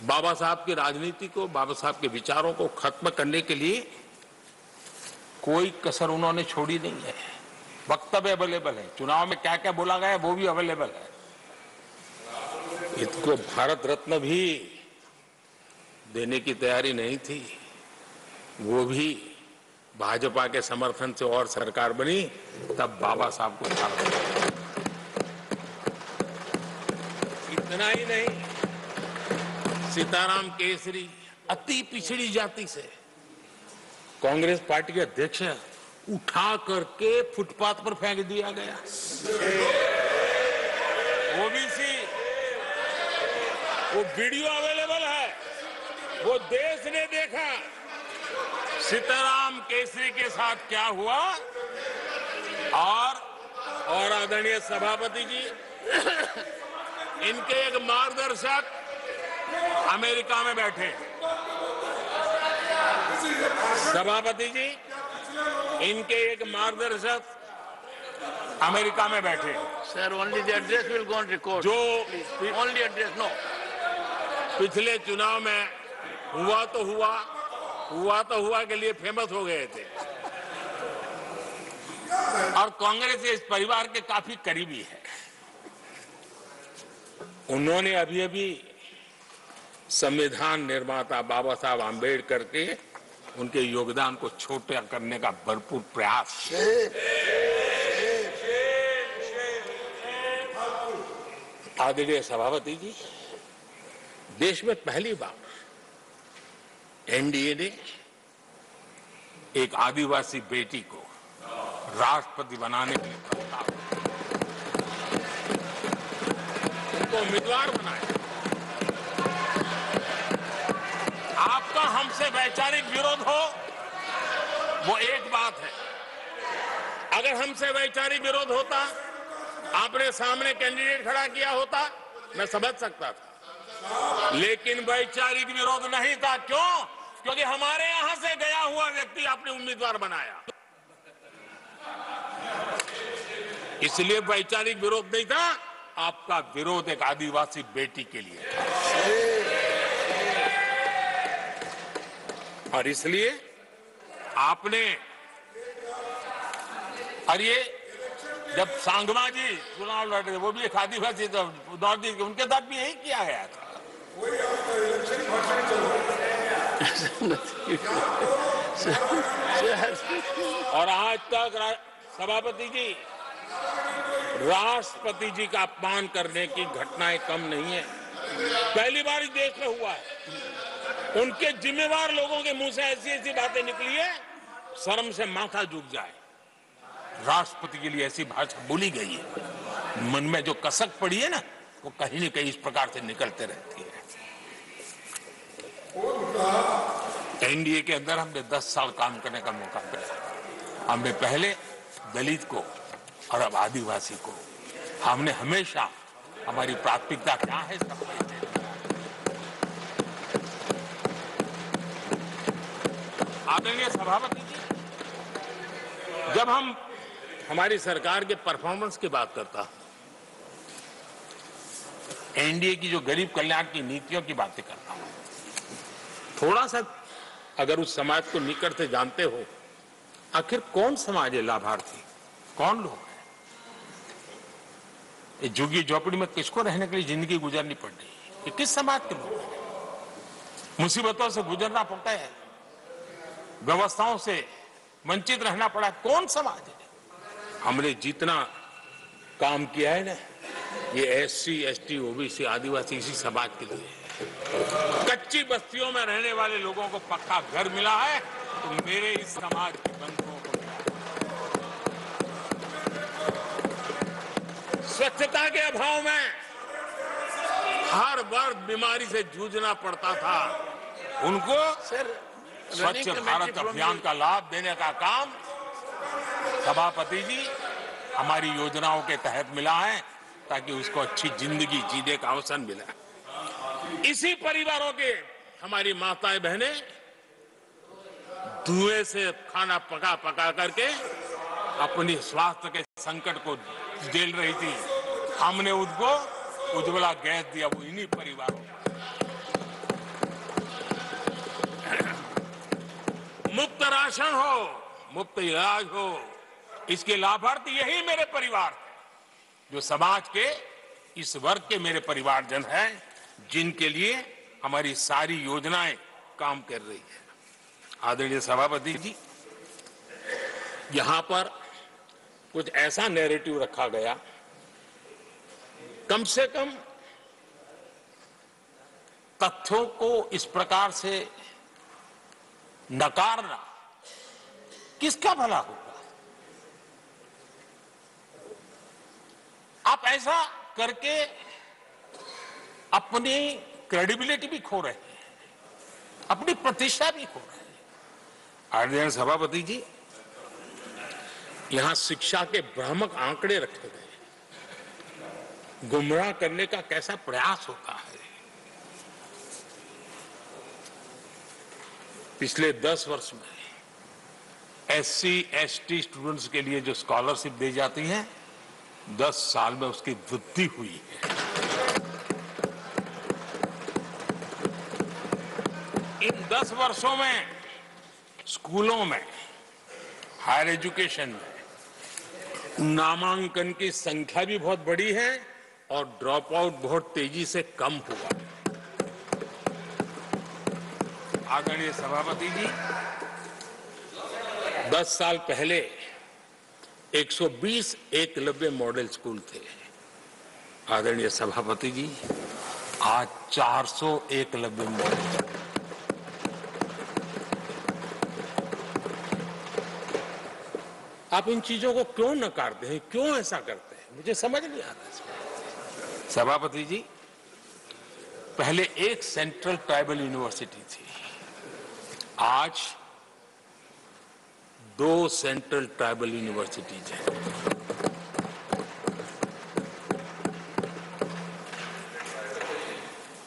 बाबा साहब की राजनीति को, बाबा साहब के विचारों को खत्म करने के लिए कोई कसर उन्होंने छोड़ी नहीं है। वक्तव्य अवेलेबल है, चुनाव में क्या क्या बोला गया वो भी अवेलेबल है। इसको भारत रत्न भी देने की तैयारी नहीं थी, वो भी भाजपा के समर्थन से और सरकार बनी, तब बाबा साहब को छोड़ दिया। इतना ही नहीं, सीताराम केसरी अति पिछड़ी जाति से कांग्रेस पार्टी के अध्यक्ष उठा करके फुटपाथ पर फेंक दिया गया। ओबीसी, वो वीडियो अवेलेबल है, वो देश ने देखा सीताराम केसरी के साथ क्या हुआ। और आदरणीय सभापति जी, इनके एक मार्गदर्शक अमेरिका में बैठे। सभापति जी, इनके एक मार्गदर्शक अमेरिका में बैठे। Sir, only the address will go on record. जो Only address, no. पिछले चुनाव में हुआ तो हुआ के लिए फेमस हो गए थे और कांग्रेस इस परिवार के काफी करीबी है। उन्होंने अभी अभी संविधान निर्माता बाबा साहब आंबेडकर के उनके योगदान को छोटा करने का भरपूर प्रयास। आदरणीय सभापति जी, देश में पहली बार एनडीए ने एक आदिवासी बेटी को राष्ट्रपति बनाने के लिए प्रस्ताव, उनको उम्मीदवार बनाया। आपका हमसे वैचारिक विरोध हो वो एक बात है, अगर हमसे वैचारिक विरोध होता, आपने सामने कैंडिडेट खड़ा किया होता, मैं समझ सकता था, लेकिन वैचारिक विरोध नहीं था। क्यों? क्योंकि हमारे यहां से गया हुआ व्यक्ति आपने उम्मीदवार बनाया, इसलिए वैचारिक विरोध नहीं था। आपका विरोध एक आदिवासी बेटी के लिए था और इसलिए आपने, और ये जब सांगमा जी चुनाव लड़ रहे वो भी एक आदिवासी नॉर्थ ईस्ट के, उनके साथ भी यही किया गया था। और आज तक सभापति जी, राष्ट्रपति जी का अपमान करने की घटनाएं कम नहीं है, पहली बार इस देश में हुआ है। उनके जिम्मेवार लोगों के मुंह से ऐसी ऐसी बातें निकली है, शर्म से माथा झुक जाए। राष्ट्रपति के लिए ऐसी भाषा बोली गई है, मन में जो कसक पड़ी है ना, वो कहीं न कहीं इस प्रकार से निकलते रहती है। एनडीए के अंदर हमने 10 साल काम करने का मौका मिला। हमने पहले दलित को और अब आदिवासी को, हमने हमेशा, हमारी प्राथमिकता क्या है सब आदरणीय सभापति जी, जब हम हमारी सरकार के परफॉर्मेंस की बात करता हूं, एनडीए की जो गरीब कल्याण की नीतियों की बातें करता हूं, थोड़ा सा अगर उस समाज को निकट से जानते हो, आखिर कौन समाज है लाभार्थी, कौन लोग हैं? ये झुग्गी झोपड़ी में किसको रहने के लिए जिंदगी गुजरनी पड़ रही है? ये किस समाज के लोग हैं? मुसीबतों से गुजरना पड़ता है, व्यवस्थाओं से वंचित रहना पड़ा, कौन समाज है? हमने जितना काम किया है ना, ये एससी, एसटी, ओबीसी, आदिवासी, इसी समाज के लिए है। कच्ची बस्तियों में रहने वाले लोगों को पक्का घर मिला है, तो मेरे इस समाज के बंधुओं को मिला। स्वच्छता के अभाव में हर वर्ग बीमारी से जूझना पड़ता था, उनको स्वच्छ भारत अभियान का लाभ देने का काम सभापति जी हमारी योजनाओं के तहत मिला है, ताकि उसको अच्छी जिंदगी जीने का अवसर मिला। इसी परिवारों के हमारी माताएं बहनें धुएं से खाना पका पका करके अपनी स्वास्थ्य के संकट को झेल रही थी, हमने उनको उज्ज्वला गैस दिया, वो इन्हीं परिवारों का। मुफ्त राशन हो, मुफ्त इलाज हो, इसके लाभार्थी यही मेरे परिवार थे, जो समाज के इस वर्ग के मेरे परिवारजन हैं, जिनके लिए हमारी सारी योजनाएं काम कर रही है। आदरणीय सभापति जी, यहां पर कुछ ऐसा नैरेटिव रखा गया, कम से कम तथ्यों को इस प्रकार से नकारना किसका भला होगा? आप ऐसा करके अपनी क्रेडिबिलिटी भी खो रहे हैं, अपनी प्रतिष्ठा भी खो रहे हैं। आदरणीय सभापति जी, यहां शिक्षा के भ्रामक आंकड़े रखे गए, गुमराह करने का कैसा प्रयास होता है। पिछले 10 वर्ष में SC ST स्टूडेंट्स के लिए जो स्कॉलरशिप दी जाती है, 10 साल में उसकी वृद्धि हुई है। इन 10 वर्षों में स्कूलों में, हायर एजुकेशन में नामांकन की संख्या भी बहुत बढ़ी है और ड्रॉप आउट बहुत तेजी से कम हुआ। आदरणीय सभापति जी, 10 साल पहले 120 एकलव्य मॉडल स्कूल थे। आदरणीय सभापति जी, आज 400 एकलव्य मॉडल। आप इन चीजों को क्यों नकारते हैं, क्यों ऐसा करते हैं, मुझे समझ नहीं आता। सभापति जी, पहले एक सेंट्रल ट्राइबल यूनिवर्सिटी थी, आज 2 सेंट्रल ट्राइबल यूनिवर्सिटीज हैं।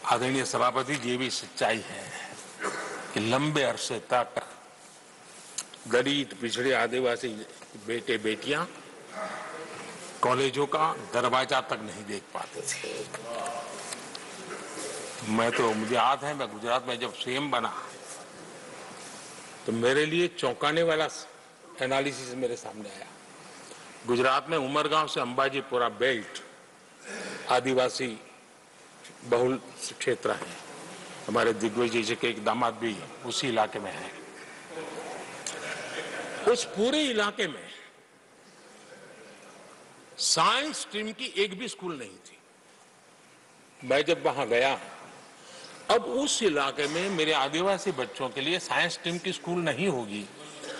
आदरणीय सभापति जी, ये भी सच्चाई है कि लंबे अरसे तक दलित, पिछड़े, आदिवासी बेटे बेटियां कॉलेजों का दरवाजा तक नहीं देख पाते थे। मुझे याद है, मैं गुजरात में जब सीएम बना तो मेरे लिए चौंकाने वाला एनालिसिस मेरे सामने आया। गुजरात में उमरगांव से अंबाजीपुरा बेल्ट आदिवासी बहुल क्षेत्र है। हमारे दिग्विजय जी के एक दामाद भी उसी इलाके में है। उस पूरे इलाके में साइंस स्ट्रीम की एक भी स्कूल नहीं थी। मैं जब वहां गया, अब उस इलाके में मेरे आदिवासी बच्चों के लिए साइंस स्ट्रीम की स्कूल नहीं होगी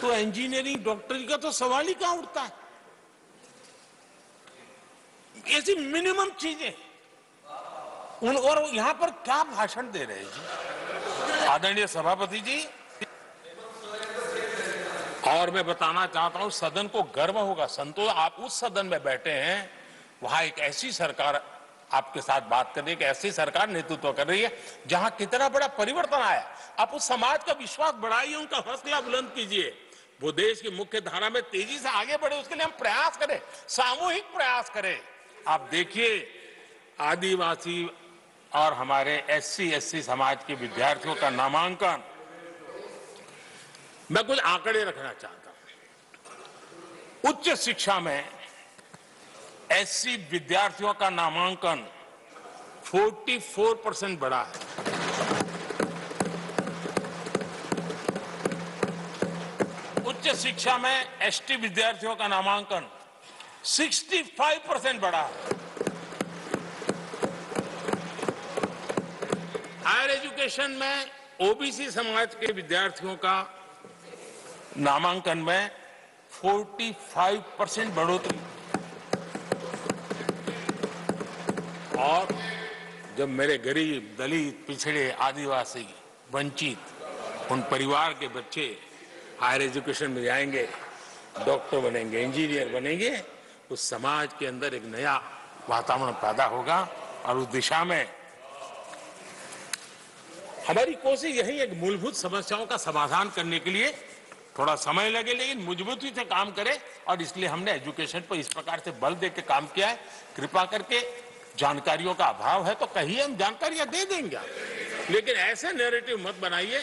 तो इंजीनियरिंग, डॉक्टरी का तो सवाल ही कहां उठता है। ऐसी मिनिमम चीजें और यहां पर क्या भाषण दे रहे हैं जी। आदरणीय सभापति जी, और मैं बताना चाहता हूं, सदन को गर्व होगा, संतोष, आप उस सदन में बैठे हैं, वहां एक ऐसी सरकार आपके साथ बात कर रही है कि ऐसी सरकार नेतृत्व कर रही है जहां कितना बड़ा परिवर्तन आया। आप उस समाज का विश्वास बढ़ाइए, उनका हौसला बुलंद कीजिए, वो देश की मुख्य धारा में तेजी से आगे बढ़े, उसके लिए हम प्रयास करें, सामूहिक प्रयास करें। आप देखिए, आदिवासी और हमारे SC SC समाज के विद्यार्थियों का नामांकन, मैं कुछ आंकड़े रखना चाहता हूं। उच्च शिक्षा में SC विद्यार्थियों का नामांकन 44% बढ़ा है। उच्च शिक्षा में ST विद्यार्थियों का नामांकन 65% बढ़ा है। हायर एजुकेशन में OBC समाज के विद्यार्थियों का नामांकन में 45% बढ़ोतरी। और जब मेरे गरीब, दलित, पिछड़े, आदिवासी, वंचित उन परिवार के बच्चे हायर एजुकेशन में जाएंगे, डॉक्टर बनेंगे, इंजीनियर बनेंगे, उस समाज के अंदर एक नया वातावरण पैदा होगा। और उस दिशा में हमारी कोशिश यही है कि मूलभूत समस्याओं का समाधान करने के लिए थोड़ा समय लगे लेकिन मजबूती से काम करें। और इसलिए हमने एजुकेशन पर इस प्रकार से बल देकर काम किया है। कृपा करके, जानकारियों का अभाव है तो कहिए, हम जानकारियां दे देंगे, लेकिन ऐसे नैरेटिव मत बनाइए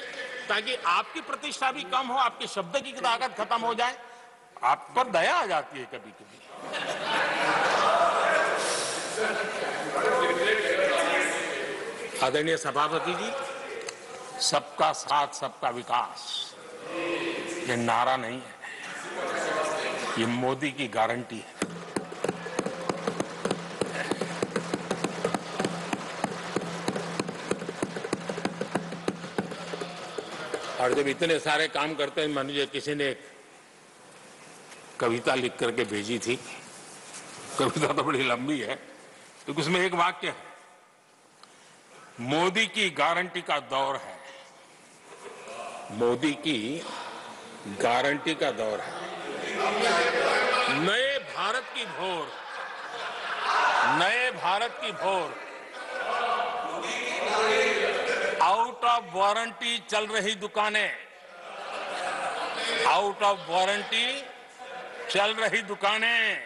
ताकि आपकी प्रतिष्ठा भी कम हो, आपकी शब्द की ताकत खत्म हो जाए। आप पर दया आ जाती है कभी कभी। आदरणीय सभापति जी, सबका साथ सबका विकास ये नारा नहीं है, ये मोदी की गारंटी है। और जब इतने सारे काम करते हैं, मुझे किसी ने एक कविता लिख करके भेजी थी। कविता तो बड़ी लंबी है, तो उसमें एक वाक्य है, मोदी की गारंटी का दौर है, मोदी की गारंटी का दौर है। नए भारत की भोर, नए भारत की भोर, आउट ऑफ वारंटी चल रही दुकानें, आउट ऑफ वारंटी चल रही दुकानें,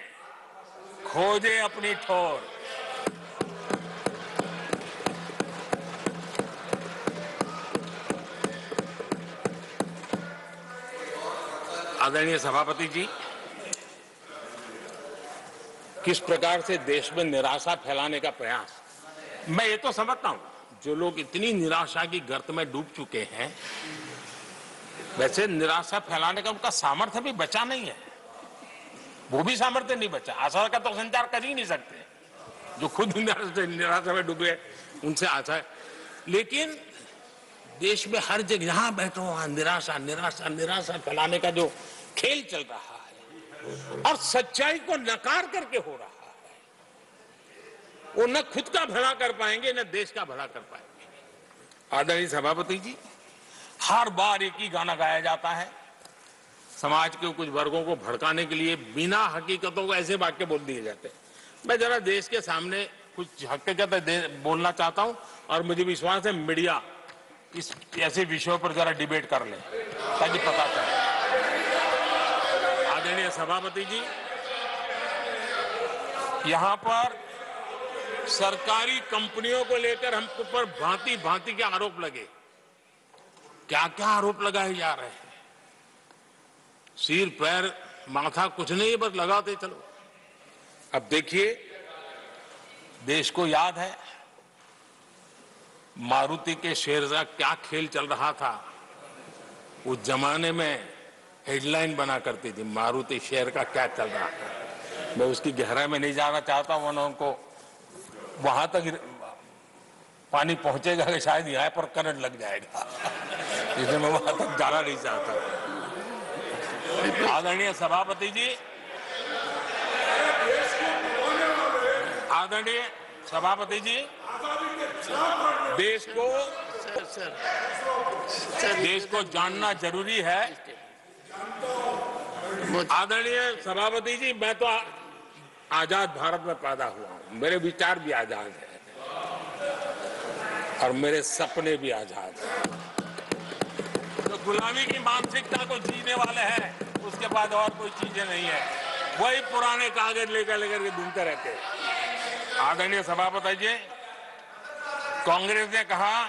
खोजे अपनी ठोर। आदरणीय सभापति जी, किस प्रकार से देश में निराशा फैलाने का प्रयास, मैं ये तो समझता हूं, जो लोग इतनी निराशा की गर्त में डूब चुके हैं, वैसे निराशा फैलाने का उनका सामर्थ्य भी बचा नहीं है, वो भी सामर्थ्य नहीं बचा। आशा का तो संचार कर ही नहीं सकते, जो खुद निराशा में डूबे उनसे आशा है। लेकिन देश में हर जगह जहां बैठो वहां निराशा निराशा निराशा फैलाने का जो खेल चल रहा है और सच्चाई को नकार करके हो रहा है, वो न खुद का भला कर पाएंगे न देश का भला कर पाएंगे। आदरणीय सभापति जी, हर बार एक ही गाना गाया जाता है, समाज के कुछ वर्गों को भड़काने के लिए बिना हकीकतों को ऐसे वाक्य बोल दिए जाते हैं। मैं जरा देश के सामने कुछ हकीकत बोलना चाहता हूं और मुझे विश्वास है मीडिया इस ऐसे विषयों पर जरा डिबेट कर ले ताकि पता चले। आदरणीय सभापति जी, यहां पर सरकारी कंपनियों को लेकर हम पर भांति भांति के आरोप लगे, क्या क्या आरोप लगाए जा रहे हैं, सिर पैर माथा कुछ नहीं बस लगाते चलो। अब देखिए, देश को याद है मारुति के शेयर का क्या खेल चल रहा था। उस जमाने में हेडलाइन बना करती थी, मारुति शेयर का क्या चल रहा था। मैं उसकी गहराई में नहीं जाना चाहता हूं, उनको वहां तक पानी पहुंचेगा कि शायद यहाँ पर करंट लग जाएगा, इसलिए मैं वहां तक जाना नहीं चाहता। आदरणीय सभापति जी, आदरणीय सभापति जी, देश को जानना जरूरी है। आदरणीय सभापति जी, मैं तो आजाद भारत में पैदा हुआ हूं, मेरे विचार भी आजाद है और मेरे सपने भी आजाद हैं। तो गुलामी की मानसिकता को जीने वाले हैं, उसके बाद और कोई चीजें नहीं है, वही पुराने कागज लेकर के घूमते रहते हैं। आदरणीय सभापति जी, कांग्रेस ने कहा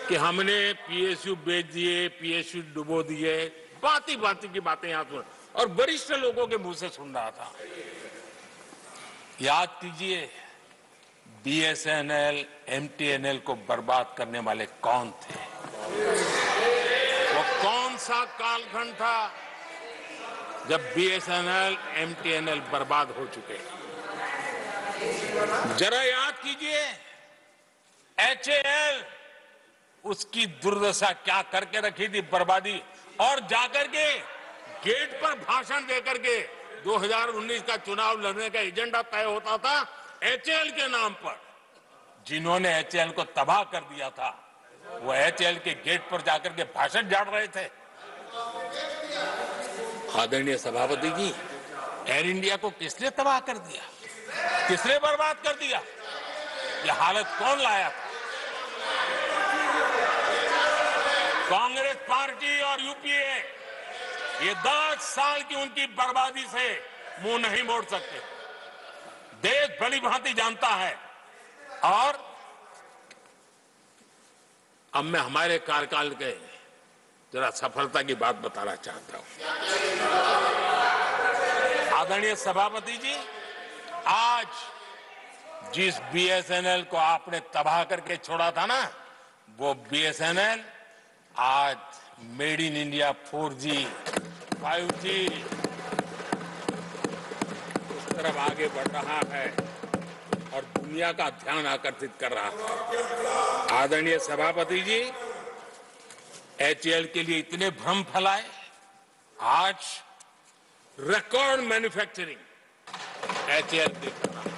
कि हमने पीएसयू बेच दिए, पीएसयू डुबो दिए, बाती बाती की बातें यहां सुन और वरिष्ठ लोगों के मुंह से सुन रहा था। याद कीजिए, बीएसएनएल, एमटीएनएल को बर्बाद करने वाले कौन थे, वो कौन सा कालखंड था जब बीएसएनएल, एमटीएनएल बर्बाद हो चुके। जरा याद कीजिए, एचएएल उसकी दुर्दशा क्या करके रखी थी, बर्बादी, और जाकर के गेट पर भाषण देकर के 2019 का चुनाव लड़ने का एजेंडा तय होता था एचएएल के नाम पर। जिन्होंने एचएएल को तबाह कर दिया था, वो एचएएल के गेट पर जाकर के भाषण झाड़ रहे थे। आदरणीय सभापति जी, एयर इंडिया को किसने तबाह कर दिया, किसने बर्बाद कर दिया, ये हालत कौन लाया था? कांग्रेस पार्टी और यूपीए, ये 10 साल की उनकी बर्बादी से मुंह नहीं मोड़ सकते। देश भली भांति जानता है। और अब मैं हमारे कार्यकाल के जरा सफलता की बात बताना चाहता हूं। आदरणीय सभापति जी, आज जिस बीएसएनएल को आपने तबाह करके छोड़ा था ना, वो बीएसएनएल आज made in India 4G, 5G उस तरफ आगे बढ़ रहा है और दुनिया का ध्यान आकर्षित कर रहा है। आदरणीय सभापति जी, एचएएल के लिए इतने भ्रम फैलाए, आज रिकॉर्ड मैन्युफैक्चरिंग एचएएल की कर रहा है,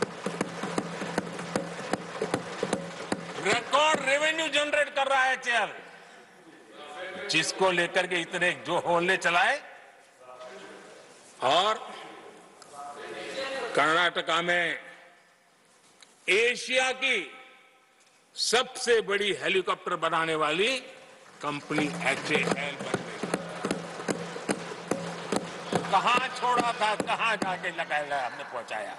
रिकॉर्ड रेवेन्यू जनरेट कर रहा है एचएएल, जिसको लेकर के इतने जो होले चलाए। और कर्नाटका में एशिया की सबसे बड़ी हेलीकॉप्टर बनाने वाली कंपनी एचएएल बन गई। कहां छोड़ा था, कहां जाके लगाया, हमने पहुंचाया।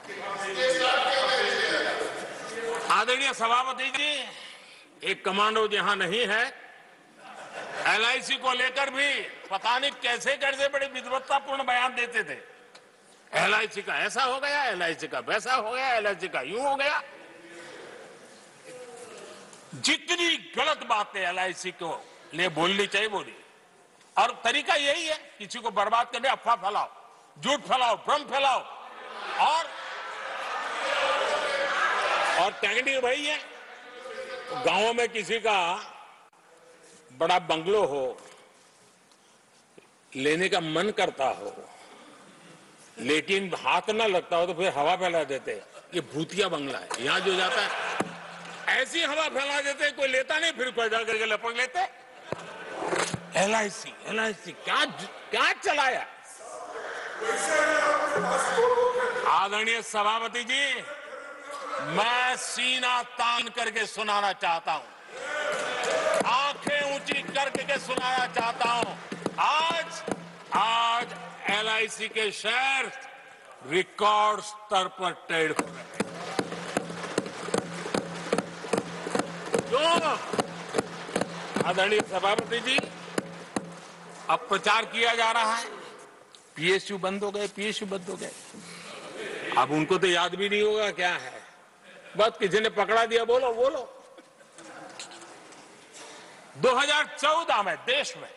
आदरणीय सभापति जी, एक कमांडो जहां नहीं है, एलआईसी को लेकर भी पता नहीं कैसे कैसे बड़े विद्वत्तापूर्ण बयान देते थे। एलआईसी का ऐसा हो गया, एलआईसी का वैसा हो गया, एलआईसी का यूं हो गया। जितनी गलत बातें एलआईसी को लिए बोलनी चाहिए बोली, और तरीका यही है, किसी को बर्बाद करने अफवाह फैलाओ, झूठ फैलाओ, भ्रम फैलाओ। और टेक्निक वही है, गांवों में किसी का बड़ा बंगलो हो, लेने का मन करता हो, लेकिन हाथ ना लगता हो, तो फिर हवा फैला देते, ये भूतिया बंगला है, यहां जो जाता है ऐसी हवा फैला देते, कोई लेता नहीं, फिर पैदा करके लपक लेते। एलआईसी क्या चलाया। आदरणीय सभापति जी, मैं सीना तान करके सुनाना चाहता हूं, आंखें ऊंची करके सुनाना चाहता हूं, आज एलआईसी के शेयर रिकॉर्ड स्तर पर ट्रेड हो रहे हैं। जो आदरणीय सभापति जी, अब प्रचार किया जा रहा है, पीएसयू बंद हो गए, पीएसयू बंद हो गए। अब उनको तो याद भी नहीं होगा क्या है, बस किसी ने पकड़ा दिया, बोलो बोलो। 2014 में देश में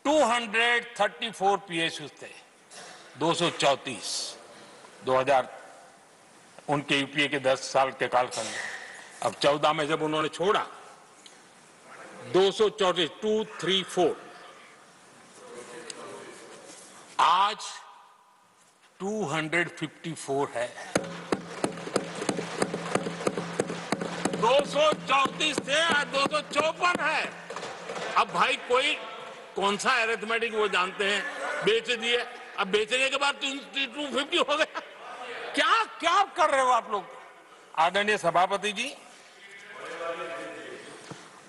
234 पीएसयू थे, 234 2000 उनके यूपीए के 10 साल के कालखंड में। अब 14 में जब उन्होंने छोड़ा, 234 आज 254 है। 234 थे, आज 254 है। अब भाई कोई कौन सा अरिथमेटिक वो जानते हैं, बेच दिए, अब बेचने के बाद 250 हो गया। क्या क्या कर रहे हो आप लोग। आदरणीय सभापति जी,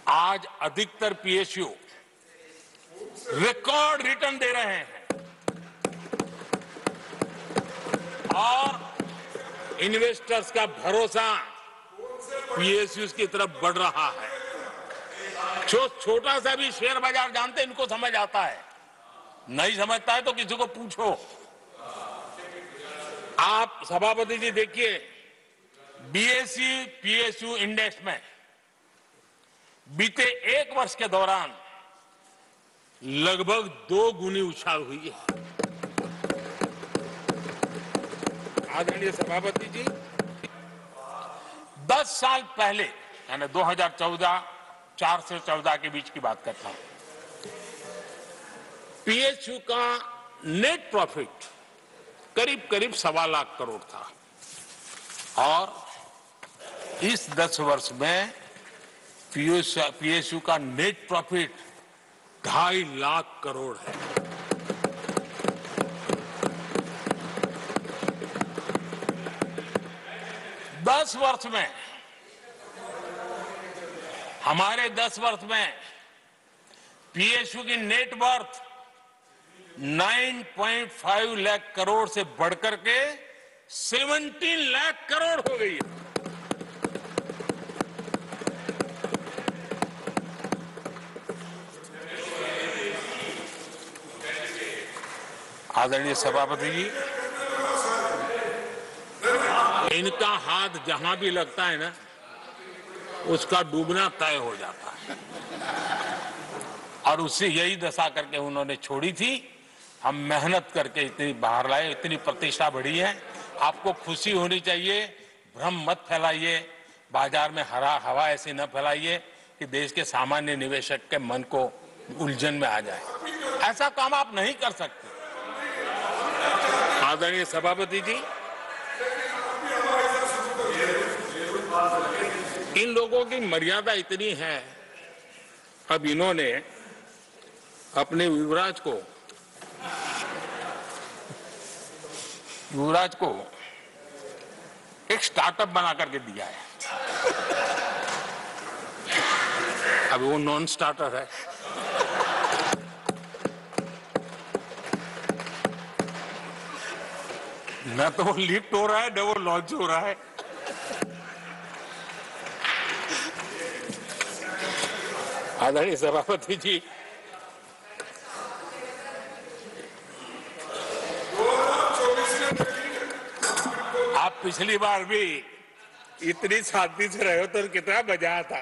आज अधिकतर पीएसयू रिकॉर्ड रिटर्न दे रहे हैं और इन्वेस्टर्स का भरोसा पीएसयू की तरफ बढ़ रहा है। छोटा सा भी शेयर बाजार जानते, इनको समझ आता है, नहीं समझता है तो किसी को पूछो। आप सभापति जी देखिए, बीएसई पीएसयू इंडेक्स में बीते एक वर्ष के दौरान लगभग 2 गुनी उछाल हुई है। आदरणीय सभापति जी, 10 साल पहले, यानी 2014, 4 से 14 के बीच की बात करता हूं, पीएसयू का नेट प्रॉफिट करीब करीब 1.25 लाख करोड़ था, और इस 10 वर्ष में पीएसयू का नेट प्रॉफिट 2.5 लाख करोड़ है। हमारे 10 वर्ष में पीएसयू की नेट वर्थ 9.5 लाख करोड़ से बढ़कर के 17 लाख करोड़ हो गई है। आदरणीय सभापति जी, इनका हाथ जहां भी लगता है ना, उसका डूबना तय हो जाता है। और उससे यही दशा करके उन्होंने छोड़ी थी। हम मेहनत करके इतनी बाहर लाए, इतनी प्रतिष्ठा बढ़ी है। आपको खुशी होनी चाहिए, भ्रम मत फैलाइए, बाजार में हवा ऐसी न फैलाइए कि देश के सामान्य निवेशक के मन को उलझन में आ जाए। ऐसा काम आप नहीं कर सकते। आदरणीय सभापति जी, इन लोगों की मर्यादा इतनी है, अब इन्होंने अपने युवराज को एक स्टार्टअप बना करके दिया है। अब वो नॉन स्टार्टर है। न तो वो लिफ्ट हो रहा है, न वो लॉन्च हो रहा है। आदरणीय सभापति जी, आप पिछली बार भी इतनी शांति से रहे हो तो कितना मजा आता।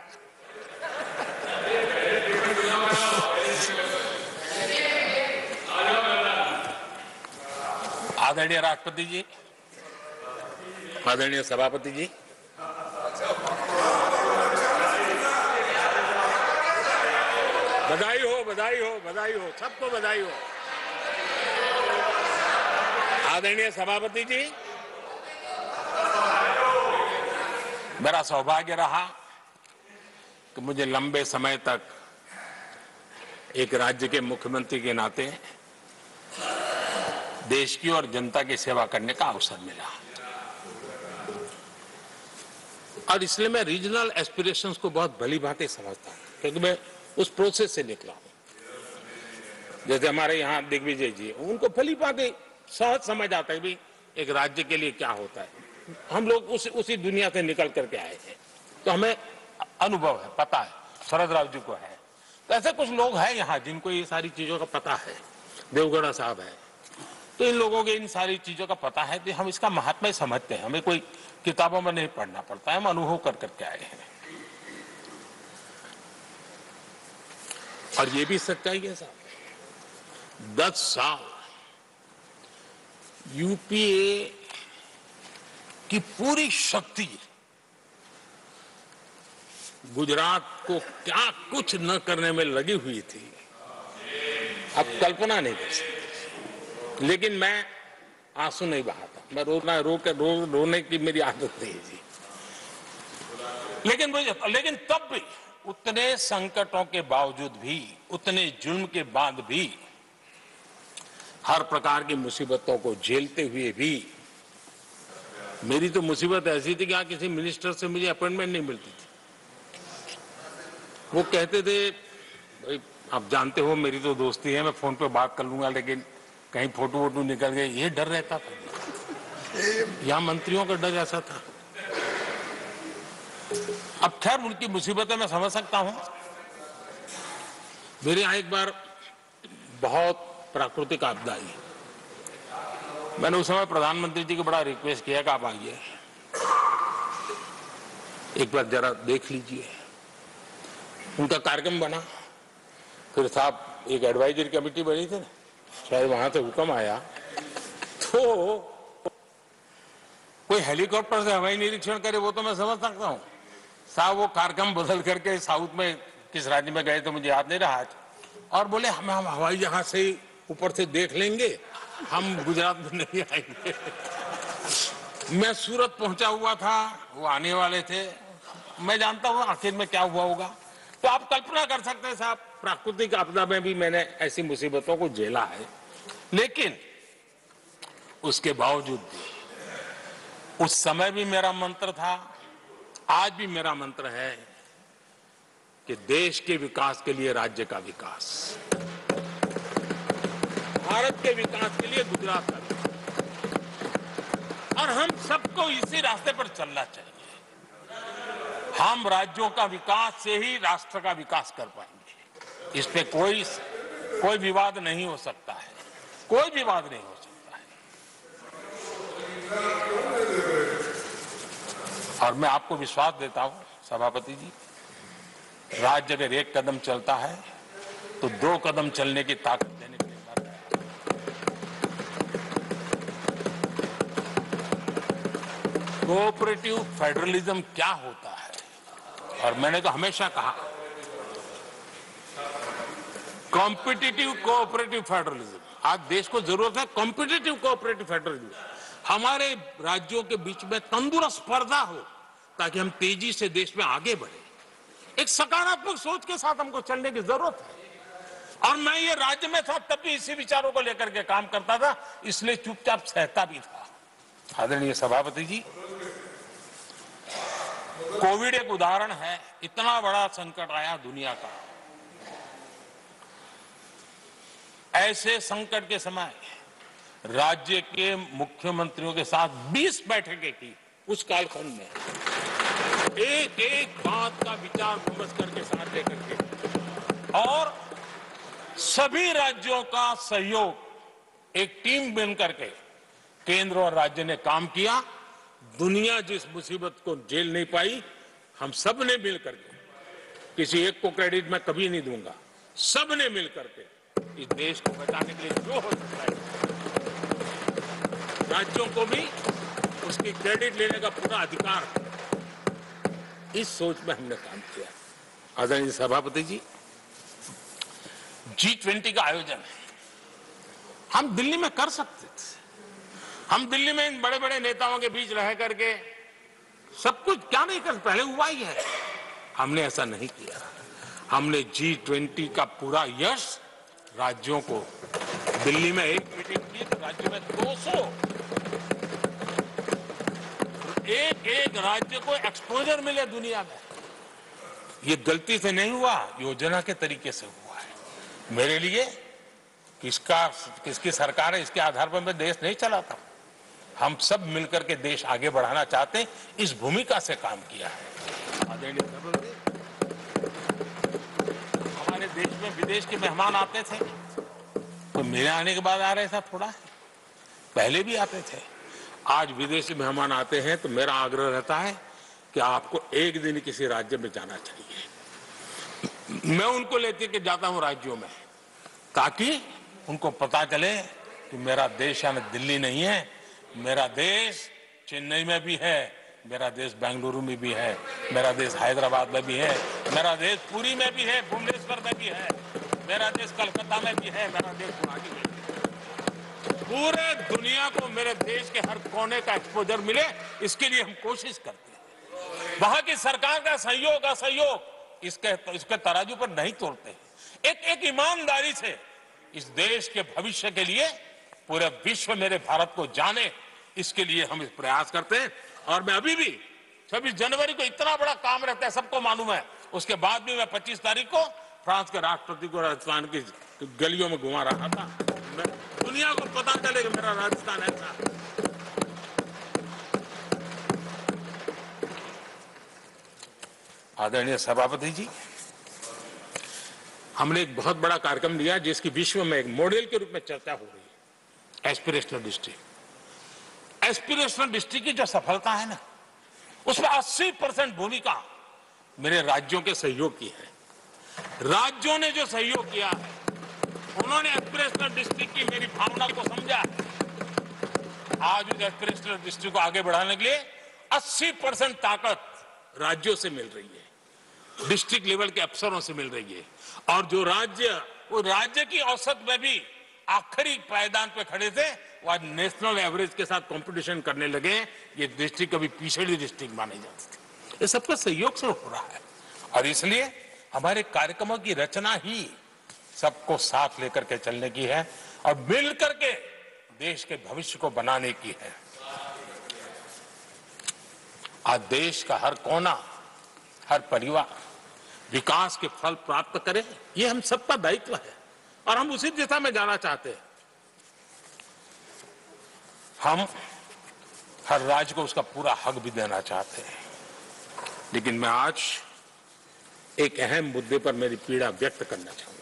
आदरणीय राष्ट्रपति जी, आदरणीय सभापति जी, बधाई हो, बधाई हो, बधाई हो, सबको बधाई हो। आदरणीय सभापति जी, मेरा सौभाग्य रहा कि मुझे लंबे समय तक एक राज्य के मुख्यमंत्री के नाते देश की और जनता की सेवा करने का अवसर मिला। और इसलिए मैं रीजनल एस्पिरेशंस को बहुत भली भांति समझता हूं, क्योंकि मैं उस प्रोसेस से निकला हूं। जैसे हमारे यहाँ दिग्विजय जी, उनको भली भांति सहज समझ आता है भी एक राज्य के लिए क्या होता है। हम लोग उसी दुनिया से निकल करके आए हैं, तो हमें अनुभव है, पता है। शरद राव जी को है, तो ऐसे कुछ लोग हैं यहाँ जिनको ये सारी चीजों का पता है। देवगौड़ा साहब है, तो इन लोगों के इन सारी चीजों का पता है, तो हम इसका महात्म्य समझते हैं। हमें कोई किताबों में नहीं पढ़ना पड़ता है, हम अनुभव कर करके आए हैं। और ये भी सच्चाई है साहब, 10 साल यूपीए की पूरी शक्ति गुजरात को क्या कुछ न करने में लगी हुई थी, अब कल्पना नहीं कर सकते। लेकिन मैं आंसू नहीं बहाता, मैं रोने की मेरी आदत नहीं थी। लेकिन तब भी उतने संकटों के बावजूद भी, उतने जुल्म के बाद भी, हर प्रकार की मुसीबतों को झेलते हुए भी, मेरी तो मुसीबत ऐसी थी कि यहाँ किसी मिनिस्टर से मुझे अपॉइंटमेंट नहीं मिलती थी। वो कहते थे, भाई आप जानते हो मेरी तो दोस्ती है, मैं फोन पे बात कर लूंगा, लेकिन कहीं फोटो वोटो निकल गए, ये डर रहता था। यहाँ मंत्रियों का डर ऐसा था। अब खैर उनकी मुसीबतें मैं समझ सकता हूं। मेरे यहाँ एक बार बहुत प्राकृतिक आपदा आई, मैंने उस समय प्रधानमंत्री जी को बड़ा रिक्वेस्ट किया कि आप आइए, एक बार जरा देख लीजिए। उनका कार्यक्रम बना, फिर साहब एक एडवाइजरी कमेटी बनी थी ना, शायद वहां से हुक्म आया, तो कोई हेलीकॉप्टर से हवाई निरीक्षण करे वो तो मैं समझ सकता हूं। साहब वो कार्यक्रम बदल करके साउथ में किस राज्य में गए तो मुझे याद नहीं रहा, और बोले हम हवाई जहाज से ऊपर से देख लेंगे, हम गुजरात में नहीं आएंगे। मैं सूरत पहुंचा हुआ था, वो आने वाले थे, मैं जानता हूं आखिर में क्या हुआ होगा। तो आप कल्पना कर सकते हैं साहब, प्राकृतिक आपदा में भी मैंने ऐसी मुसीबतों को झेला है, लेकिन उसके बावजूद भी उस समय भी मेरा मंत्र था, आज भी मेरा मंत्र है कि देश के विकास के लिए राज्य का विकास, भारत के विकास के लिए गुजरात का विकास, और हम सबको इसी रास्ते पर चलना चाहिए। हम राज्यों का विकास से ही राष्ट्र का विकास कर पाएंगे। इस पे कोई विवाद नहीं हो सकता है, कोई विवाद नहीं हो सकता है। और मैं आपको विश्वास देता हूं सभापति जी, राज्य अगर एक कदम चलता है तो 2 कदम चलने की ताकत देने के लिए मैं तैयार हूं। कोऑपरेटिव फेडरलिज्म क्या होता है, और मैंने तो हमेशा कहा कॉम्पिटिटिव कोऑपरेटिव फेडरलिज्म। आज देश को जरूरत है कॉम्पिटिटिव कोऑपरेटिव फेडरलिज्म। हमारे राज्यों के बीच में तंदुरुस्त स्पर्धा हो ताकि हम तेजी से देश में आगे बढ़े। एक सकारात्मक सोच के साथ हमको चलने की जरूरत है। और मैं ये राज्य में था तब भी इसी विचारों को लेकर के काम करता था, इसलिए चुपचाप सहता भी था। आदरणीय सभापति जी, कोविड एक उदाहरण है। इतना बड़ा संकट आया दुनिया का, ऐसे संकट के समय राज्य के मुख्यमंत्रियों के साथ 20 बैठकें की उस कालखंड में, एक एक बात का विचार विमर्श करके साथ लेकर के, और सभी राज्यों का सहयोग, एक टीम बन करके केंद्र और राज्य ने काम किया। दुनिया जिस मुसीबत को झेल नहीं पाई, हम सब ने मिल करके, किसी एक को क्रेडिट मैं कभी नहीं दूंगा, सब ने मिल करके इस देश को बचाने के लिए जो हो सकता है, राज्यों को भी उसकी क्रेडिट लेने का पूरा अधिकार है। इस सोच में हमने काम किया। आदरणीय सभापति जी, G20 का आयोजन है, हम दिल्ली में कर सकते थे। हम दिल्ली में इन बड़े बड़े नेताओं के बीच रह करके सब कुछ क्या नहीं कर, पहले हुआ ही है। हमने ऐसा नहीं किया। हमने G20 का पूरा यश राज्यों को, दिल्ली में एक मीटिंग की तो राज्य में 200, एक एक राज्य को एक्सपोजर मिले दुनिया में। ये गलती से नहीं हुआ, योजना के तरीके से हुआ है। मेरे लिए किसकी सरकार है इसके आधार पर मैं देश नहीं चलाता। हम सब मिलकर के देश आगे बढ़ाना चाहते हैं, इस भूमिका से काम किया है। आदरणीय सभापति, हमारे देश में विदेश के मेहमान आते थे तो मेरे आने के बाद आ रहे, ऐसा थोड़ा है, पहले भी आते थे। आज विदेशी मेहमान आते हैं तो मेरा आग्रह रहता है कि आपको एक दिन किसी राज्य में जाना चाहिए। मैं उनको लेते के जाता हूं राज्यों में, ताकि उनको पता चले कि मेरा देश यानी दिल्ली नहीं है, मेरा देश चेन्नई में भी है, मेरा देश बेंगलुरु में भी है, मेरा देश हैदराबाद में भी है, मेरा देश पुरी में भी है, भुवनेश्वर में भी है, मेरा देश कलकत्ता में भी है, मेरा देश गुवाहाटी में भी है। पूरे दुनिया को मेरे देश के हर कोने का एक्सपोजर मिले, इसके लिए हम कोशिश करते हैं। वहां की सरकार का सहयोग असहयोग इसके तराजू पर नहीं तोड़ते। एक ईमानदारी से इस देश के भविष्य के लिए पूरे विश्व मेरे भारत को जाने, इसके लिए हम इस प्रयास करते हैं। और मैं अभी भी 26 जनवरी को इतना बड़ा काम रहता है, सबको मालूम है। उसके बाद भी मैं 25 तारीख को फ्रांस के राष्ट्रपति को राजस्थान की गलियों में घुमा रहा था। दुनिया को पता चले कि मेरा राजस्थान ऐसा। आदरणीय सभापति जी, हमने एक बहुत बड़ा कार्यक्रम लिया जिसकी विश्व में एक मॉडल के रूप में चर्चा हो रही है, एस्पिरेशनल डिस्ट्रिक्ट। एस्पिरेशनल डिस्ट्रिक्ट की जो सफलता है ना, उसमें 80% भूमिका मेरे राज्यों के सहयोग की है। राज्यों ने जो सहयोग किया है, उन्होंने एस्पिरेशनल डिस्ट्रिक्ट की मेरी भावना को समझा है। आज उस एस्पिरेशनल डिस्ट्रिक्ट को आगे बढ़ाने के लिए 80% ताकत राज्यों से मिल रही है, डिस्ट्रिक्ट लेवल के अफसरों से मिल रही है। और जो राज्य, वो राज्य की औसत में भी आखिरी पायदान पे खड़े थे, वो आज नेशनल एवरेज के साथ कंपटीशन करने लगे। ये डिस्ट्रिक्ट कभी पिछड़ी डिस्ट्रिक्ट मानी जाती थी। ये सबका सहयोग से हो रहा है, और इसलिए हमारे कार्यक्रमों की रचना ही सबको साथ लेकर के चलने की है और मिल करके देश के भविष्य को बनाने की है। आज देश का हर कोना, हर परिवार विकास के फल प्राप्त करे, ये हम सबका दायित्व है और हम उसी दिशा में जाना चाहते हैं। हम हर राज्य को उसका पूरा हक भी देना चाहते हैं। लेकिन मैं आज एक अहम मुद्दे पर मेरी पीड़ा व्यक्त करना चाहूंगा।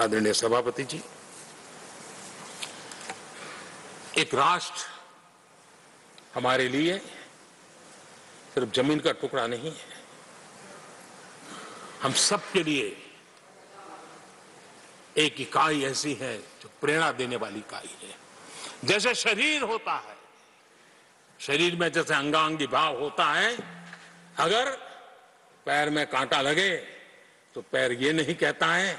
आदरणीय सभापति जी, एक राष्ट्र हमारे लिए सिर्फ जमीन का टुकड़ा नहीं है, हम सब के लिए एक इकाई ऐसी है जो प्रेरणा देने वाली इकाई है। जैसे शरीर होता है, शरीर में जैसे अंगांगी भाव होता है, अगर पैर में कांटा लगे तो पैर ये नहीं कहता है,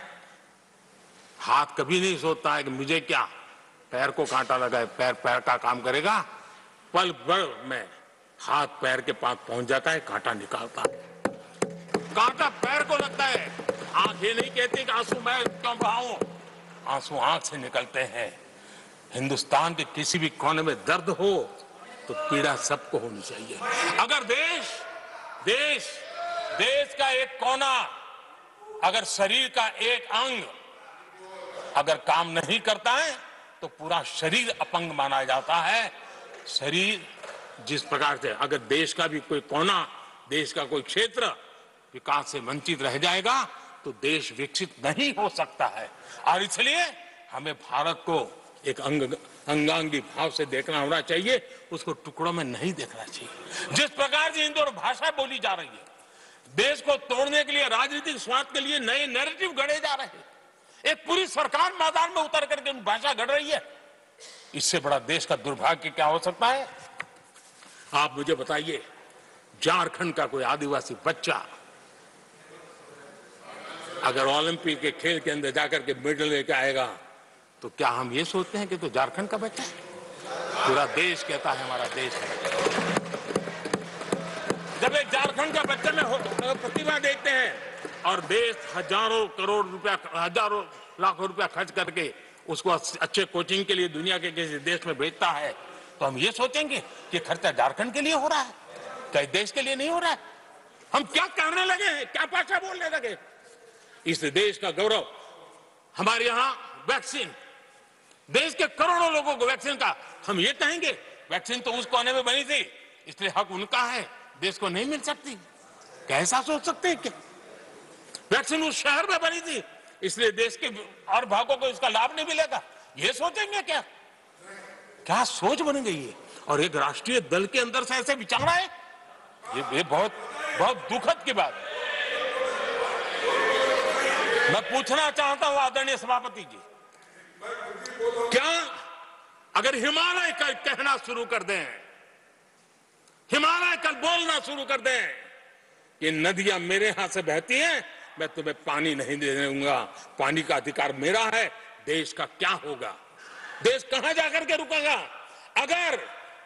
हाथ कभी नहीं सोचता है कि मुझे क्या, पैर को कांटा लगा है, पैर पैर का काम करेगा, पल भर में हाथ पैर के पास पहुंच जाता है, कांटा निकालता है। कांटा पैर को लगता है, आंख ये नहीं कहती कि आंसू मैं क्यों बहाऊं, आंसू आंख से निकलते हैं। हिंदुस्तान के किसी भी कोने में दर्द हो तो पीड़ा सबको होनी चाहिए। अगर देश का एक कोना, अगर शरीर का एक अंग अगर काम नहीं करता है तो पूरा शरीर अपंग माना जाता है। शरीर जिस प्रकार से, अगर देश का भी कोई कोना, देश का कोई क्षेत्र विकास से वंचित रह जाएगा तो देश विकसित नहीं हो सकता है। और इसलिए हमें भारत को एक अंगांगी भाव से देखना होना चाहिए, उसको टुकड़ों में नहीं देखना चाहिए। जिस प्रकार से हिंदी और भाषा बोली जा रही है, देश को तोड़ने के लिए, राजनीतिक स्वार्थ के लिए नए नैरेटिव गढ़े जा रहे हैं, एक पूरी सरकार मैदान में उतर करके भाषा गढ़ रही है, इससे बड़ा देश का दुर्भाग्य क्या हो सकता है? आप मुझे बताइए, झारखंड का कोई आदिवासी बच्चा अगर ओलंपिक के खेल के अंदर जाकर के मेडल लेकर आएगा तो क्या हम ये सोचते हैं कि तो झारखंड का बच्चा है? पूरा देश कहता है हमारा देश है। जब एक झारखंड का बच्चे में प्रतिभा देखते हैं और देश हजारों करोड़ रुपया, हजारों लाखों रुपया खर्च करके उसको अच्छे कोचिंग के लिए दुनिया के किसी देश में भेजता है, तो हम ये सोचेंगे कि खर्चा झारखंड के लिए हो रहा है, क्या देश के लिए नहीं हो रहा है? हम क्या करने लगे हैं, क्या भाषा बोलने लगे? इस देश का गौरव, हमारे यहां वैक्सीन, देश के करोड़ों लोगों को वैक्सीन का, हम ये कहेंगे वैक्सीन तो उस कोने में बनी थी इसलिए हक उनका है, देश को नहीं मिल सकती? कैसा सोच सकते हैं? क्या वैक्सीन उस शहर में बनी थी इसलिए देश के और भागों को इसका लाभ नहीं मिलेगा, ये सोचेंगे क्या? क्या सोच बन गई है? और एक राष्ट्रीय दल के अंदर से ऐसे विचार है, ये बहुत बहुत दुखद की बात है। मैं पूछना चाहता हूं आदरणीय सभापति जी, क्या अगर हिमालय कल कहना शुरू कर दें, हिमालय कल बोलना शुरू कर दें कि नदियां मेरे यहां से बहती हैं, मैं तुम्हें पानी नहीं देने दूंगा, पानी का अधिकार मेरा है, देश का क्या होगा? देश कहां जाकर के रुकेगा? अगर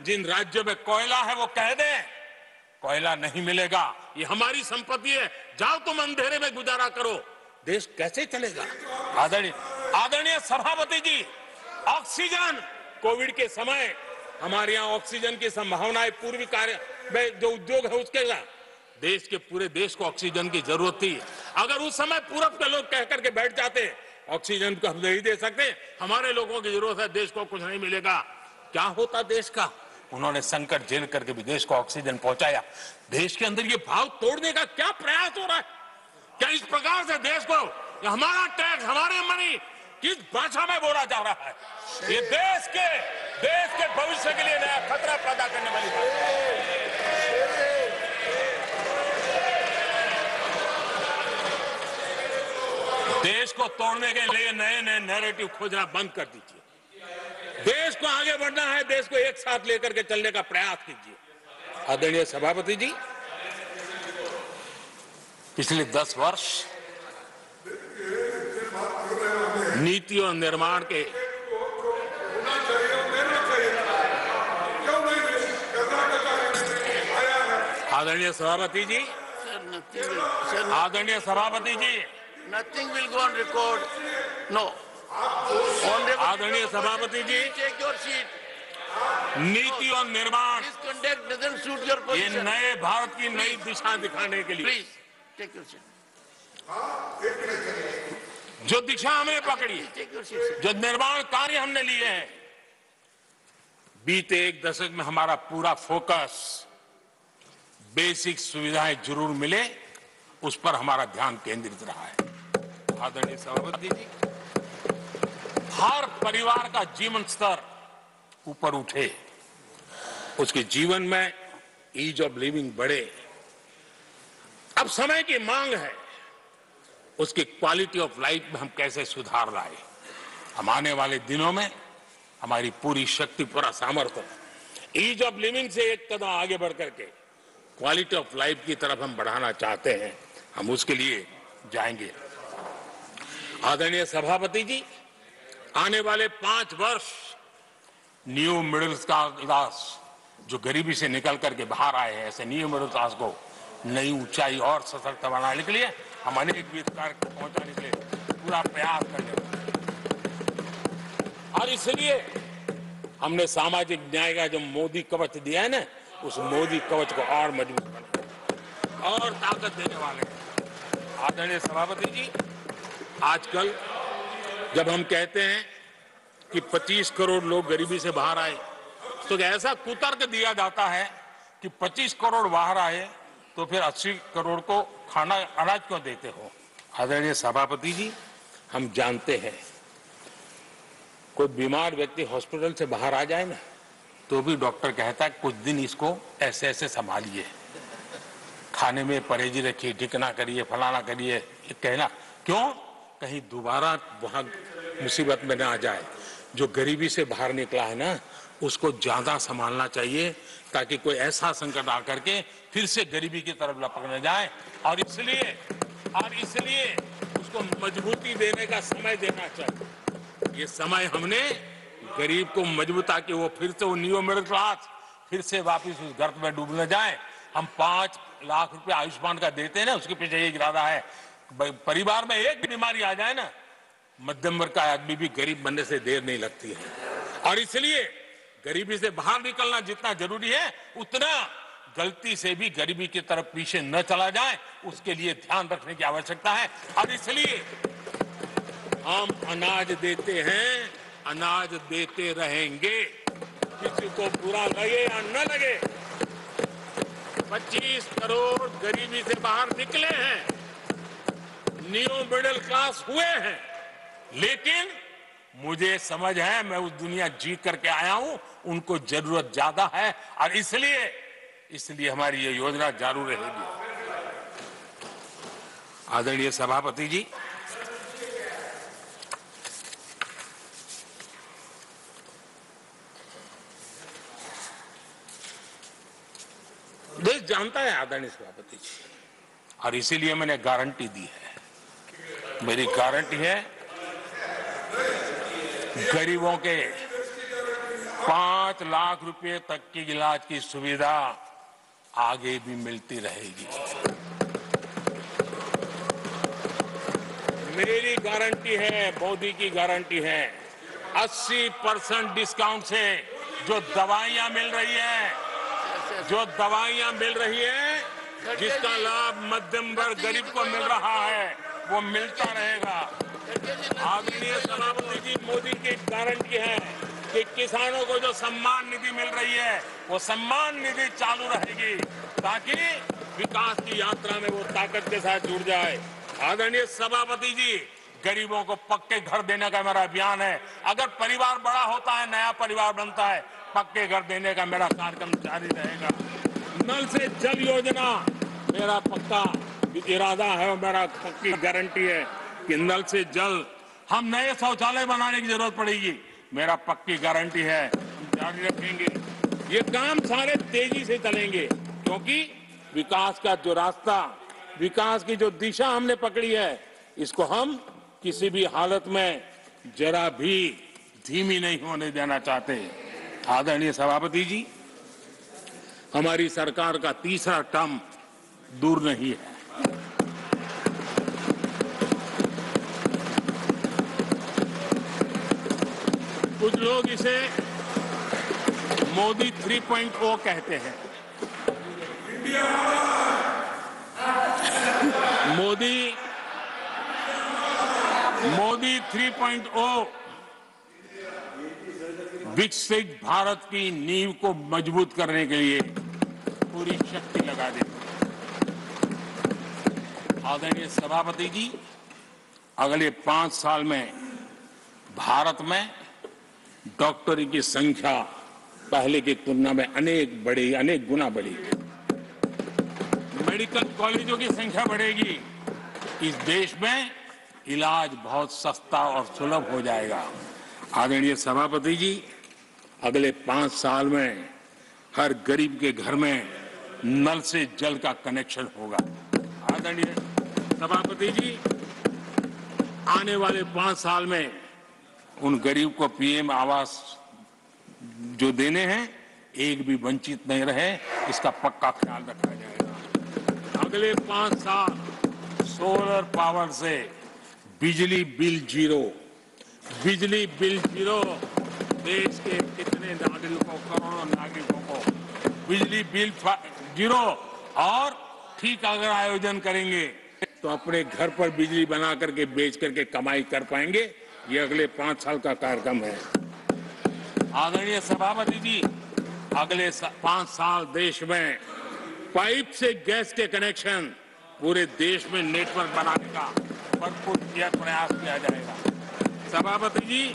जिन राज्यों में कोयला है वो कह दे कोयला नहीं मिलेगा, ये हमारी संपत्ति है, जाओ तुम अंधेरे में गुजारा करो, देश कैसे चलेगा? आदरणीय सभापति जी, ऑक्सीजन, कोविड के समय हमारे यहाँ ऑक्सीजन की संभावनाएं, पूर्वी कार्य में जो उद्योग है उसके साथ देश के पूरे देश को ऑक्सीजन की जरूरत थी। अगर उस समय पूरब के लोग कह करके बैठ जाते ऑक्सीजन को हम नहीं दे सकते, हमारे लोगों की जरूरत है, देश को कुछ नहीं मिलेगा, क्या होता देश का? उन्होंने संकट झेल करके भी देश को ऑक्सीजन पहुंचाया। देश के अंदर ये भाव तोड़ने का क्या प्रयास हो रहा है? क्या इस प्रकार से देश को हमारा टैक्स, हमारे मनी किस भाषा में बोला जा रहा है? ये देश के भविष्य के लिए नया खतरा पैदा करने वाली बात है। देश को तोड़ने के लिए नए नए नैरेटिव खोजना बंद कर दीजिए। देश को आगे बढ़ना है, देश को एक साथ लेकर के चलने का प्रयास कीजिए। आदरणीय सभापति जी, पिछले 10 वर्ष नीति और निर्माण के आदरणीय सभापति जी, आदरणीय सभापति जी, nothing will go on record. No. आदरणीय सभापति जी, Take your seat. नीति और निर्माण, This conduct doesn't suit your ये position. नए भारत की नई दिशा दिखाने के लिए Please take your seat. जो दिशा हमने पकड़ी, Take your seat. जो निर्माण कार्य हमने लिए हैं, बीते 1 दशक में हमारा पूरा फोकस बेसिक सुविधाएं जरूर मिले उस पर हमारा ध्यान केंद्रित रहा है। आदरणीय सभापति जी, हर परिवार का जीवन स्तर ऊपर उठे, उसके जीवन में ईज ऑफ लिविंग बढ़े। अब समय की मांग है उसकी क्वालिटी ऑफ लाइफ में हम कैसे सुधार लाए। हम आने वाले दिनों में हमारी पूरी शक्ति, पूरा सामर्थ्य ईज ऑफ लिविंग से एक कदम आगे बढ़ करके क्वालिटी ऑफ लाइफ की तरफ हम बढ़ाना चाहते हैं। हम उसके लिए जाएंगे। आदरणीय सभापति जी, आने वाले 5 वर्ष न्यू मिडिल क्लास जो गरीबी से निकल करके बाहर आए हैं, ऐसे न्यू मिडिल क्लास को नई ऊंचाई और सशक्त बनाने के लिए हम अनेक विध कार्य पहुंचाने के लिए पूरा प्रयास करने वाले हैं। और इसलिए हमने सामाजिक न्याय का जो मोदी कवच दिया है ना, उस मोदी कवच को और मजबूत बनाना और ताकत देने वाले हैं। आदरणीय सभापति जी, आजकल जब हम कहते हैं कि 25 करोड़ लोग गरीबी से बाहर आए, तो ऐसा कुतर्क दिया जाता है कि 25 करोड़ बाहर आए तो फिर 80 करोड़ को खाना अनाज क्यों देते हो। आदरणीय सभापति जी, हम जानते हैं कोई बीमार व्यक्ति हॉस्पिटल से बाहर आ जाए ना, तो भी डॉक्टर कहता है कुछ दिन इसको ऐसे ऐसे संभालिए, खाने में परहेजी रखिए, ढिकना करिए, फलाना करिए, ये कहना क्यों, कहीं दोबारा वहां मुसीबत में ना आ जाए। जो गरीबी से बाहर निकला है ना, उसको ज्यादा संभालना चाहिए ताकि कोई ऐसा संकट आकर के फिर से गरीबी की तरफ लपक न जाए। और इसलिए उसको मजबूती देने का समय देना चाहिए। ये समय हमने गरीब को मजबूत, ताकि वो फिर से वो न्यू मिडिल क्लास फिर से वापिस उस गर्त में डूब न जाए। हम 5 लाख रुपए आयुष्मान का देते हैं ना, उसके पीछे ये इरादा है। परिवार में एक बीमारी आ जाए ना, मध्यम वर्ग का आदमी भी गरीब बनने से देर नहीं लगती है। और इसलिए गरीबी से बाहर निकलना जितना जरूरी है, उतना गलती से भी गरीबी की तरफ पीछे न चला जाए, उसके लिए ध्यान रखने की आवश्यकता है। और इसलिए हम अनाज देते हैं, अनाज देते रहेंगे, किसी को बुरा लगे या न लगे। 25 करोड़ गरीबी से बाहर निकले हैं, न्यू मिडिल क्लास हुए हैं, लेकिन मुझे समझ है, मैं उस दुनिया जी करके आया हूं, उनको जरूरत ज्यादा है। और इसलिए हमारी ये योजना जारी रहेगी। आदरणीय सभापति जी, देश जानता है आदरणीय सभापति जी, और इसीलिए मैंने गारंटी दी है। मेरी गारंटी है गरीबों के 5 लाख रुपए तक की इलाज की सुविधा आगे भी मिलती रहेगी। मेरी गारंटी है, मोदी की गारंटी है। 80% डिस्काउंट से जो दवाइयां मिल रही है, जिसका लाभ मध्यम वर्ग गरीब को मिल रहा है, वो मिलता रहेगा। आदरणीय सभापति जी, मोदी की गारंटी है कि किसानों को जो सम्मान निधि मिल रही है, वो सम्मान निधि चालू रहेगी, ताकि विकास की यात्रा में वो ताकत के साथ जुड़ जाए। आदरणीय सभापति जी, गरीबों को पक्के घर देने का मेरा अभियान है। अगर परिवार बड़ा होता है, नया परिवार बनता है, पक्के घर देने का मेरा कार्यक्रम जारी रहेगा। नल से जल योजना मेरा पक्का इरादा है और मेरा पक्की गारंटी है कि नल से जल, हम नए शौचालय बनाने की जरूरत पड़ेगी, मेरा पक्की गारंटी है, हम जारी रखेंगे। ये काम सारे तेजी से चलेंगे, क्योंकि विकास का जो रास्ता, विकास की जो दिशा हमने पकड़ी है, इसको हम किसी भी हालत में जरा भी धीमी नहीं होने देना चाहते। आदरणीय सभापति जी, हमारी सरकार का तीसरा टर्म दूर नहीं है। कुछ लोग इसे मोदी 3.0 कहते हैं। मोदी 3.0 विकसित भारत की नींव को मजबूत करने के लिए पूरी शक्ति लगा देती है। आदरणीय सभापति जी, अगले 5 साल में भारत में डॉक्टरों की संख्या पहले की तुलना में अनेक गुना बढ़ी। मेडिकल कॉलेजों की संख्या बढ़ेगी। इस देश में इलाज बहुत सस्ता और सुलभ हो जाएगा। आदरणीय सभापति जी, अगले 5 साल में हर गरीब के घर में नल से जल का कनेक्शन होगा। आदरणीय सभापति जी, आने वाले 5 साल में उन गरीब को पीएम आवास जो देने हैं, एक भी वंचित नहीं रहे, इसका पक्का ख्याल रखा जाएगा। अगले 5 साल सोलर पावर से बिजली बिल जीरो। बिजली बिल जीरो। देश के कितने नागरिकों, करोड़ों नागरिकों को बिजली बिल जीरो। और ठीक अगर आयोजन करेंगे तो अपने घर पर बिजली बना करके बेच करके कमाई कर पाएंगे। ये अगले 5 साल का कार्यक्रम है। आदरणीय सभापति जी, अगले 5 साल देश में पाइप से गैस के कनेक्शन पूरे देश में नेटवर्क बनाने का भरपूर प्रयास किया जाएगा। सभापति जी,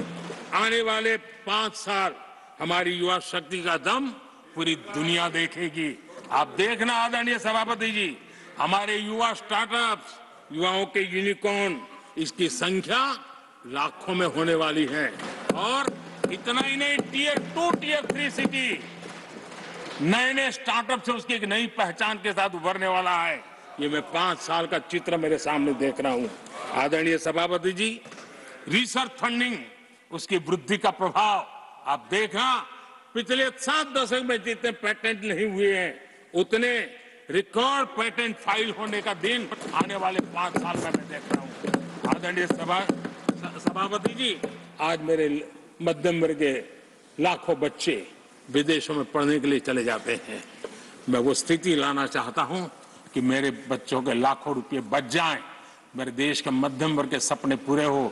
आने वाले 5 साल हमारी युवा शक्ति का दम पूरी दुनिया देखेगी। आप देखना आदरणीय सभापति जी, हमारे युवा स्टार्टअप्स, युवाओं के यूनिकॉर्न, इसकी संख्या लाखों में होने वाली है। और इतना ही नहीं, टियर 2, टियर 3 सिटी नए नए स्टार्टअप से उसकी एक नई पहचान के साथ उभरने वाला है। ये मैं 5 साल का चित्र मेरे सामने देख रहा हूं। आदरणीय सभापति जी, रिसर्च फंडिंग, उसकी वृद्धि का प्रभाव आप देखना। पिछले 7 दशक में जितने पेटेंट नहीं हुए हैं, उतने रिकॉर्ड पेटेंट फाइल होने का दिन आने वाले 5 साल में मैं देख रहा हूं। आदरणीय सभापति जी, आज मेरे मध्यम वर्ग के लाखों बच्चे विदेशों में पढ़ने के लिए चले जाते हैं। मैं वो स्थिति लाना चाहता हूं कि मेरे बच्चों के लाखों रुपए बच जाएं, मेरे देश के मध्यम वर्ग के सपने पूरे हो,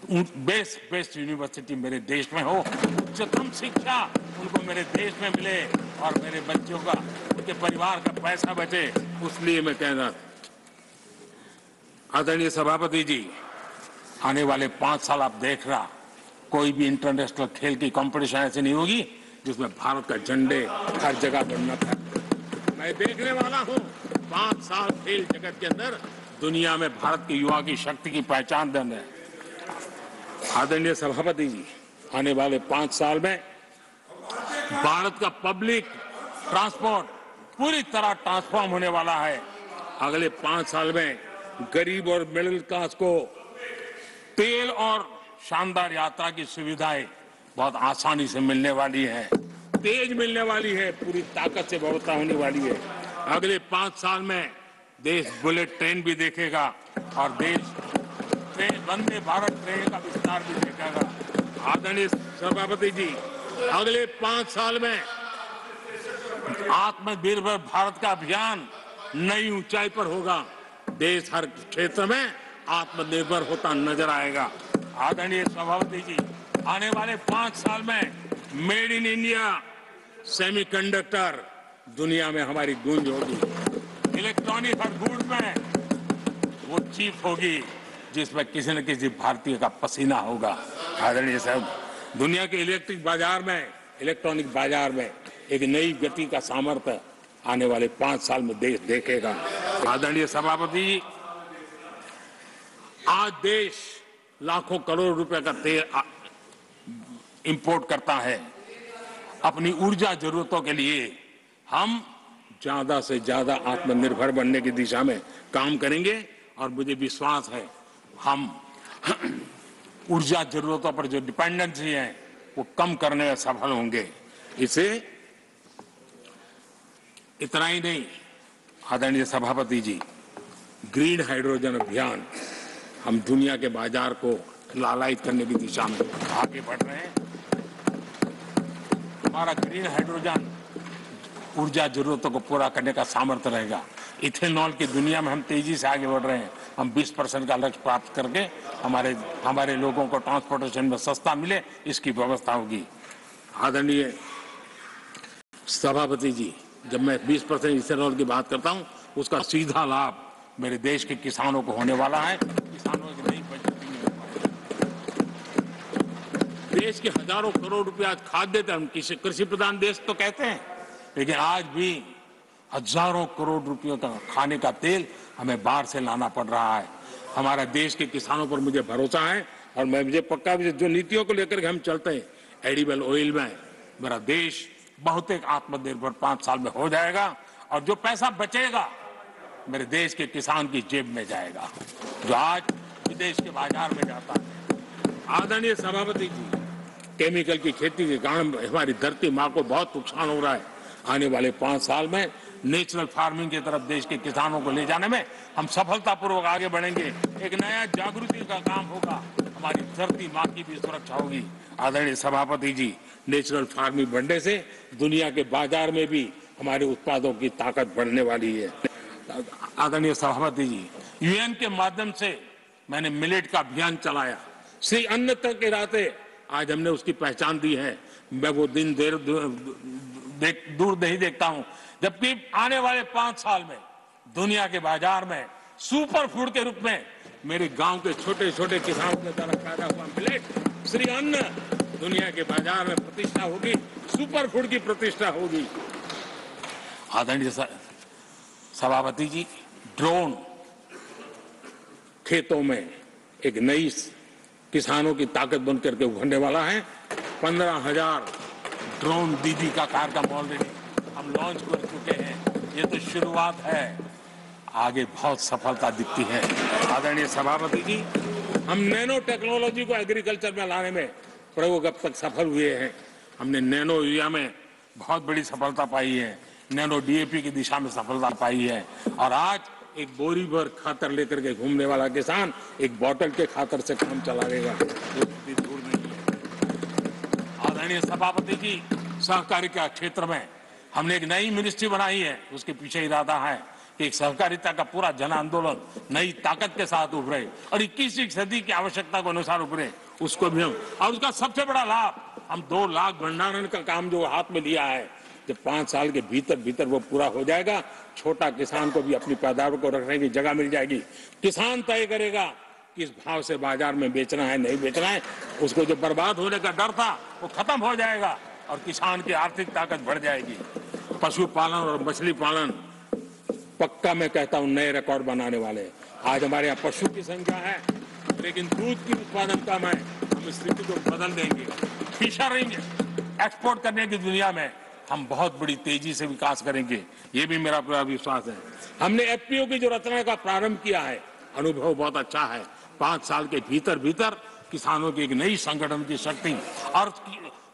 बेस्ट यूनिवर्सिटी मेरे देश में हो, उच्चतम शिक्षा उनको मेरे देश में मिले और मेरे बच्चों का, उनके परिवार का पैसा बचे। इसलिए मैं कह रहा, आदरणीय सभापति जी, आने वाले 5 साल आप देख रहा, कोई भी इंटरनेशनल खेल की कंपटीशन ऐसी नहीं होगी जिसमें भारत का झंडे हर जगह पर न था। मैं देखने वाला हूं 5 साल खेल जगत के अंदर दुनिया में भारत के युवा की शक्ति की पहचान देने। आदरणीय सभापति जी, आने वाले 5 साल में भारत का पब्लिक ट्रांसपोर्ट पूरी तरह ट्रांसफॉर्म होने वाला है। अगले 5 साल में गरीब और मिडिल क्लास को तेल और शानदार यात्रा की सुविधाएं बहुत आसानी से मिलने वाली है, तेज मिलने वाली है, पूरी ताकत से व्यवस्था होने वाली है। अगले 5 साल में देश बुलेट ट्रेन भी देखेगा और देश वंदे भारत ट्रेन का विस्तार भी देखेगा। आदरणीय सभापति जी, अगले 5 साल में आत्मनिर्भर भारत का अभियान नई ऊंचाई पर होगा। देश हर क्षेत्र में आत्मनिर्भर होता नजर आएगा। आदरणीय सभापति जी, आने वाले 5 साल में मेड इन इंडिया सेमीकंडक्टर दुनिया में हमारी गूंज होगी। इलेक्ट्रॉनिक हर गुड्स में वो चीप होगी जिसमें किसी न किसी भारतीय का पसीना होगा। आदरणीय साहब, दुनिया के इलेक्ट्रिक बाजार में, इलेक्ट्रॉनिक बाजार में एक नई गति का सामर्थ्य आने वाले 5 साल में देश देखेगा। आदरणीय सभापति जी, आज देश लाखों करोड़ रुपए का तेल इंपोर्ट करता है। अपनी ऊर्जा जरूरतों के लिए हम ज्यादा से ज्यादा आत्मनिर्भर बनने की दिशा में काम करेंगे और मुझे विश्वास है हम ऊर्जा जरूरतों पर जो डिपेंडेंसी है वो कम करने में सफल होंगे। इसे इतना ही नहीं, आदरणीय सभापति जी, ग्रीन हाइड्रोजन अभियान हम दुनिया के बाजार को लालायित करने की दिशा में आगे बढ़ रहे हैं। हमारा ग्रीन हाइड्रोजन ऊर्जा जरूरतों को पूरा करने का सामर्थ्य रहेगा। इथेनॉल की दुनिया में हम तेजी से आगे बढ़ रहे हैं। हम 20% का लक्ष्य प्राप्त करके हमारे लोगों को ट्रांसपोर्टेशन में सस्ता मिले, इसकी व्यवस्था होगी। आदरणीय सभापति जी, जब मैं 20% इथेनॉल की बात करता हूं, उसका सीधा लाभ मेरे देश के किसानों को होने वाला है। किसानों की नई बचत देश के हजारों करोड़ रुपए आज खाद्य थे। हम कृषि प्रधान देश तो कहते हैं, लेकिन आज भी हजारों करोड़ रुपयों का खाने का तेल हमें बाहर से लाना पड़ रहा है। हमारा देश के किसानों पर मुझे भरोसा है और मुझे पक्का जो नीतियों को लेकर के हम चलते हैं, एडिबल ऑयल में मेरा देश बहुत एक आत्मनिर्भर 5 साल में हो जाएगा और जो पैसा बचेगा मेरे देश के किसान की जेब में जाएगा, जो आज विदेश के बाजार में जाता है। आदरणीय सभापति जी, केमिकल की खेती के कारण हमारी धरती माँ को बहुत नुकसान हो रहा है। आने वाले 5 साल में नेचुरल फार्मिंग की तरफ देश के किसानों को ले जाने में हम सफलतापूर्वक आगे बढ़ेंगे। एक नया जागृति का काम होगा, हमारी धरती माँ की भी सुरक्षा होगी। आदरणीय सभापति जी, नेचुरल फार्मिंग बढ़ने से दुनिया के बाजार में भी हमारे उत्पादों की ताकत बढ़ने वाली है। आदरणीय सभापति जी, यूएन के माध्यम से मैंने मिलेट का अभियान चलाया, श्री अन्न तक के राते आज हमने उसकी पहचान दी है। मैं वो दिन दूर नहीं देखता हूं जबकि आने वाले 5 साल में दुनिया के बाजार में सुपर फूड के रूप में मेरे गांव के छोटे छोटे किसानों के द्वारा पैदा हुआ मिलेट, श्री अन्न, दुनिया के बाजार में प्रतिष्ठा होगी, सुपर फूड की प्रतिष्ठा होगी। आदरणीय सभापति जी, ड्रोन खेतों में एक नई किसानों की ताकत बन करके उभरने वाला है। 15,000 ड्रोन दीदी का कार्यक्रम ऑलरेडी हम लॉन्च कर चुके हैं। ये तो शुरुआत है, आगे बहुत सफलता दिखती है। आदरणीय सभापति जी, हम नैनो टेक्नोलॉजी को एग्रीकल्चर में लाने में प्रयोग अब तक सफल हुए हैं। हमने नैनो यूरिया में बहुत बड़ी सफलता पाई है, नैनो डीएपी की दिशा में सफलता पाई है और आज एक बोरी भर खातर लेकर के घूमने वाला किसान एक बोतल के खातर से काम चलाएगा, वो दूर नहीं है। आदरणीय सभापति जी, सहकारिता क्षेत्र में हमने एक नई मिनिस्ट्री बनाई है, उसके पीछे इरादा है कि एक सहकारिता का पूरा जन आंदोलन नई ताकत के साथ उभरे और 21वीं सदी की आवश्यकता के अनुसार उभरे, उसको भी हम, और उसका सबसे बड़ा लाभ हम 2 लाख भंडारण का काम जो हाथ में लिया है, जब 5 साल के भीतर वो पूरा हो जाएगा, छोटा किसान को भी अपनी पैदावार को रखने की जगह मिल जाएगी। किसान तय करेगा किस भाव से बाजार में बेचना है, नहीं बेचना है, उसको जो बर्बाद होने का डर था वो खत्म हो जाएगा और किसान की आर्थिक ताकत बढ़ जाएगी। पशुपालन और मछली पालन पक्का मैं कहता हूं नए रिकॉर्ड बनाने वाले। आज हमारे यहाँ पशु की संख्या है लेकिन दूध की उत्पादन कम है, हम इस स्थिति को बदल देंगे। फिशरिंग एक्सपोर्ट करने की दुनिया में हम बहुत बड़ी तेजी से विकास करेंगे, ये भी मेरा पूरा विश्वास है। हमने एफपीओ की जो रचना का प्रारंभ किया है, अनुभव बहुत अच्छा है। 5 साल के भीतर किसानों की एक नई संगठन की शक्ति और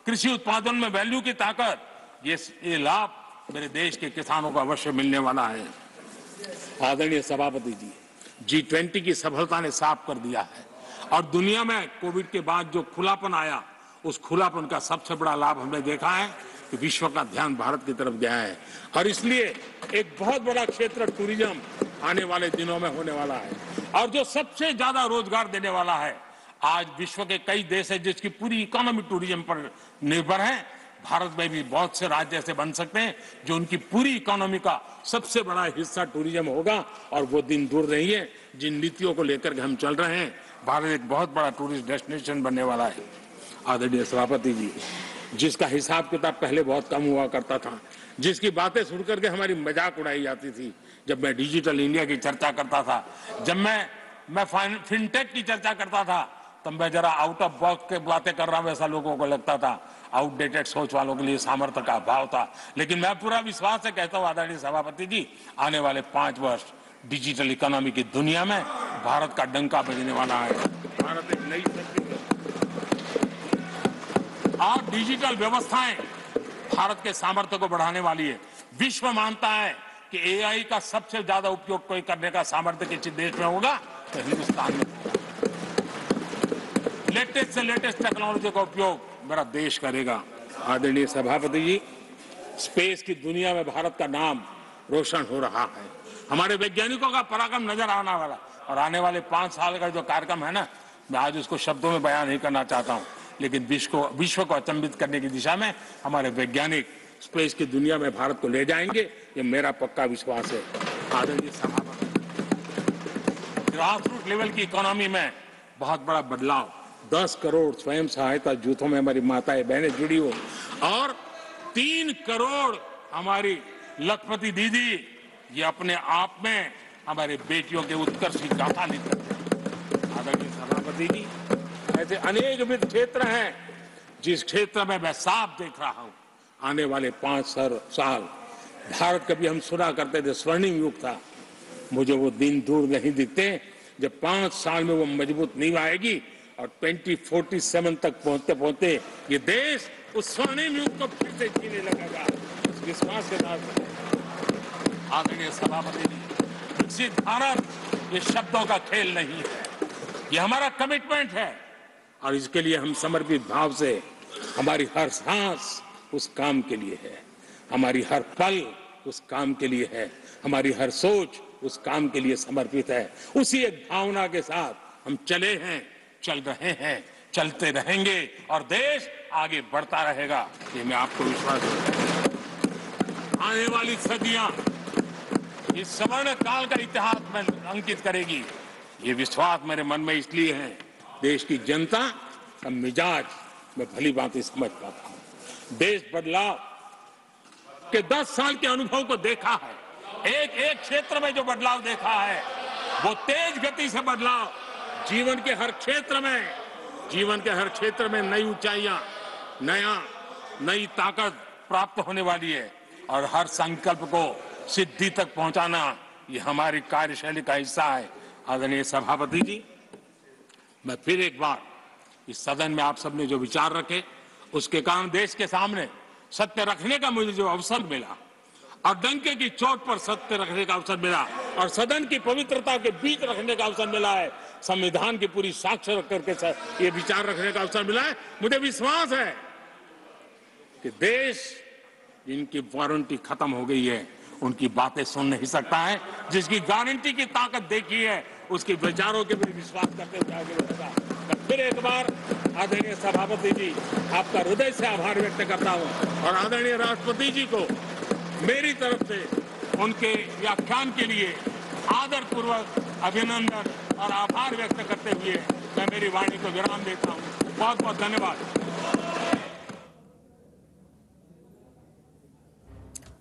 कृषि उत्पादन में वैल्यू की ताकत, ये लाभ मेरे देश के किसानों को अवश्य मिलने वाला है। आदरणीय सभापति जी, G20 की सफलता ने साफ कर दिया है और दुनिया में कोविड के बाद जो खुलापन आया, उस खुलापन का सबसे बड़ा लाभ हमने देखा है कि विश्व का ध्यान भारत की तरफ गया है और इसलिए एक बहुत बड़ा क्षेत्र टूरिज्म आने वाले दिनों में होने वाला है और जो सबसे ज्यादा रोजगार देने वाला है। आज विश्व के कई देश है जिसकी पूरी इकोनॉमी टूरिज्म पर निर्भर है। भारत में भी बहुत से राज्य ऐसे बन सकते हैं जो उनकी पूरी इकोनॉमी का सबसे बड़ा हिस्सा टूरिज्म होगा और वो दिन दूर नहीं है जिन नीतियों को लेकर के हम चल रहे हैं। भारत एक बहुत बड़ा टूरिस्ट डेस्टिनेशन बनने वाला है। आदरणीय सभापति जी, जिसका हिसाब किताब पहले बहुत कम हुआ करता था, जिसकी बातें सुनकर के हमारी मजाक उड़ाई जाती थी, जब मैं डिजिटल इंडिया की चर्चा करता था, जब मैं फिनटेक की चर्चा करता था, तब मैं जरा आउट ऑफ बॉक्स के बातें कर रहा हूं वैसा लोगों को लगता था। आउटडेटेड सोच वालों के लिए सामर्थ्य का अभाव था, लेकिन मैं पूरा विश्वास से कहता हूं आदरणीय सभापति जी, आने वाले 5 वर्ष डिजिटल इकोनॉमी की दुनिया में भारत का डंका बजने वाला है। भारत एक नई और डिजिटल व्यवस्थाएं भारत के सामर्थ्य को बढ़ाने वाली है। विश्व मानता है कि एआई का सबसे ज्यादा उपयोग कोई करने का सामर्थ्य किसी देश में होगा तो हिंदुस्तान में होगा। लेटेस्ट से लेटेस्ट टेक्नोलॉजी का उपयोग मेरा देश करेगा। आदरणीय सभापति जी, स्पेस की दुनिया में भारत का नाम रोशन हो रहा है। हमारे वैज्ञानिकों का पराक्रम नजर आने वाला और आने वाले 5 साल का जो कार्यक्रम है ना, मैं आज उसको शब्दों में बयान नहीं करना चाहता हूं, लेकिन विश्व को अचंभित करने की दिशा में हमारे वैज्ञानिक स्पेस की दुनिया में भारत को ले जाएंगे, ये मेरा पक्का विश्वास है। आदरणीय सभापति, ग्रास रूट लेवल की इकोनॉमी में बहुत बड़ा बदलाव, 10 करोड़ स्वयं सहायता जूथों में हमारी माताएं बहनें जुड़ी हो और 3 करोड़ हमारी लखपति दीदी ये अपने आप में हमारे बेटियों के उत्कर्ष की गाथा लिखते हैं। आदरणीय सभापति जी, ऐसे अनेक विविध क्षेत्र हैं जिस क्षेत्र में मैं साफ देख रहा हूं आने वाले 5 साल भारत कभी हम सुना करते थे स्वर्णिम युग था। मुझे वो दिन दूर नहीं दिखते जब 5 साल में वो मजबूत नींव आएगी और 2047 तक पहुंचते पहुंचते ये देश उस स्वर्णिम युग को फिर से जीने लगेगा। इस विश्वास के साथ आदरणीय सभापति जी, विकसित भारत ये शब्दों का खेल नहीं है, ये हमारा कमिटमेंट है और इसके लिए हम समर्पित भाव से हमारी हर सांस उस काम के लिए है, हमारी हर पल उस काम के लिए है, हमारी हर सोच उस काम के लिए समर्पित है। उसी एक भावना के साथ हम चले हैं, चल रहे हैं, चलते रहेंगे और देश आगे बढ़ता रहेगा, ये मैं आपको विश्वास देता हूं। आने वाली सदियां इस स्वर्ण काल का इतिहास में अंकित करेगी, ये विश्वास मेरे मन में इसलिए है देश की जनता का मिजाज मैं भली भांति समझ पाता हूं। देश बदलाव के 10 साल के अनुभव को देखा है, एक क्षेत्र में जो बदलाव देखा है वो तेज गति से बदलाव जीवन के हर क्षेत्र में नई ऊंचाइयां, नई ताकत प्राप्त होने वाली है और हर संकल्प को सिद्धि तक पहुंचाना ये हमारी कार्यशैली का हिस्सा है। आदरणीय सभापति जी, मैं फिर एक बार इस सदन में आप सबने जो विचार रखे उसके कारण देश के सामने सत्य रखने का मुझे जो अवसर मिला और डंके की चोट पर सत्य रखने का अवसर मिला और सदन की पवित्रता के बीच रखने का अवसर मिला है, संविधान की पूरी साक्ष्य रख करके ये विचार रखने का अवसर मिला है। मुझे विश्वास है कि देश जिनकी वारंटी खत्म हो गई है उनकी बातें सुन नहीं सकता है, जिसकी गारंटी की ताकत देखी है उसके विचारों के भी विश्वास करते हुए आगे बढ़ेगा। मैं फिर एक बार आदरणीय सभापति जी आपका हृदय से आभार व्यक्त करता हूं और आदरणीय राष्ट्रपति जी को मेरी तरफ से उनके व्याख्यान के लिए आदरपूर्वक अभिनंदन और आभार व्यक्त करते हुए मैं मेरी वाणी को विराम देता हूं। बहुत बहुत धन्यवाद।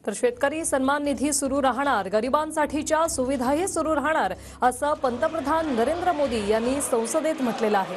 तर शेतकरी सन्मान निधी सुरू राहणार, गरिबांसाठीच्या सुविधाही सुरू राहणार असं पंतप्रधान नरेंद्र मोदी यांनी संसदेत म्हटलेलं आहे।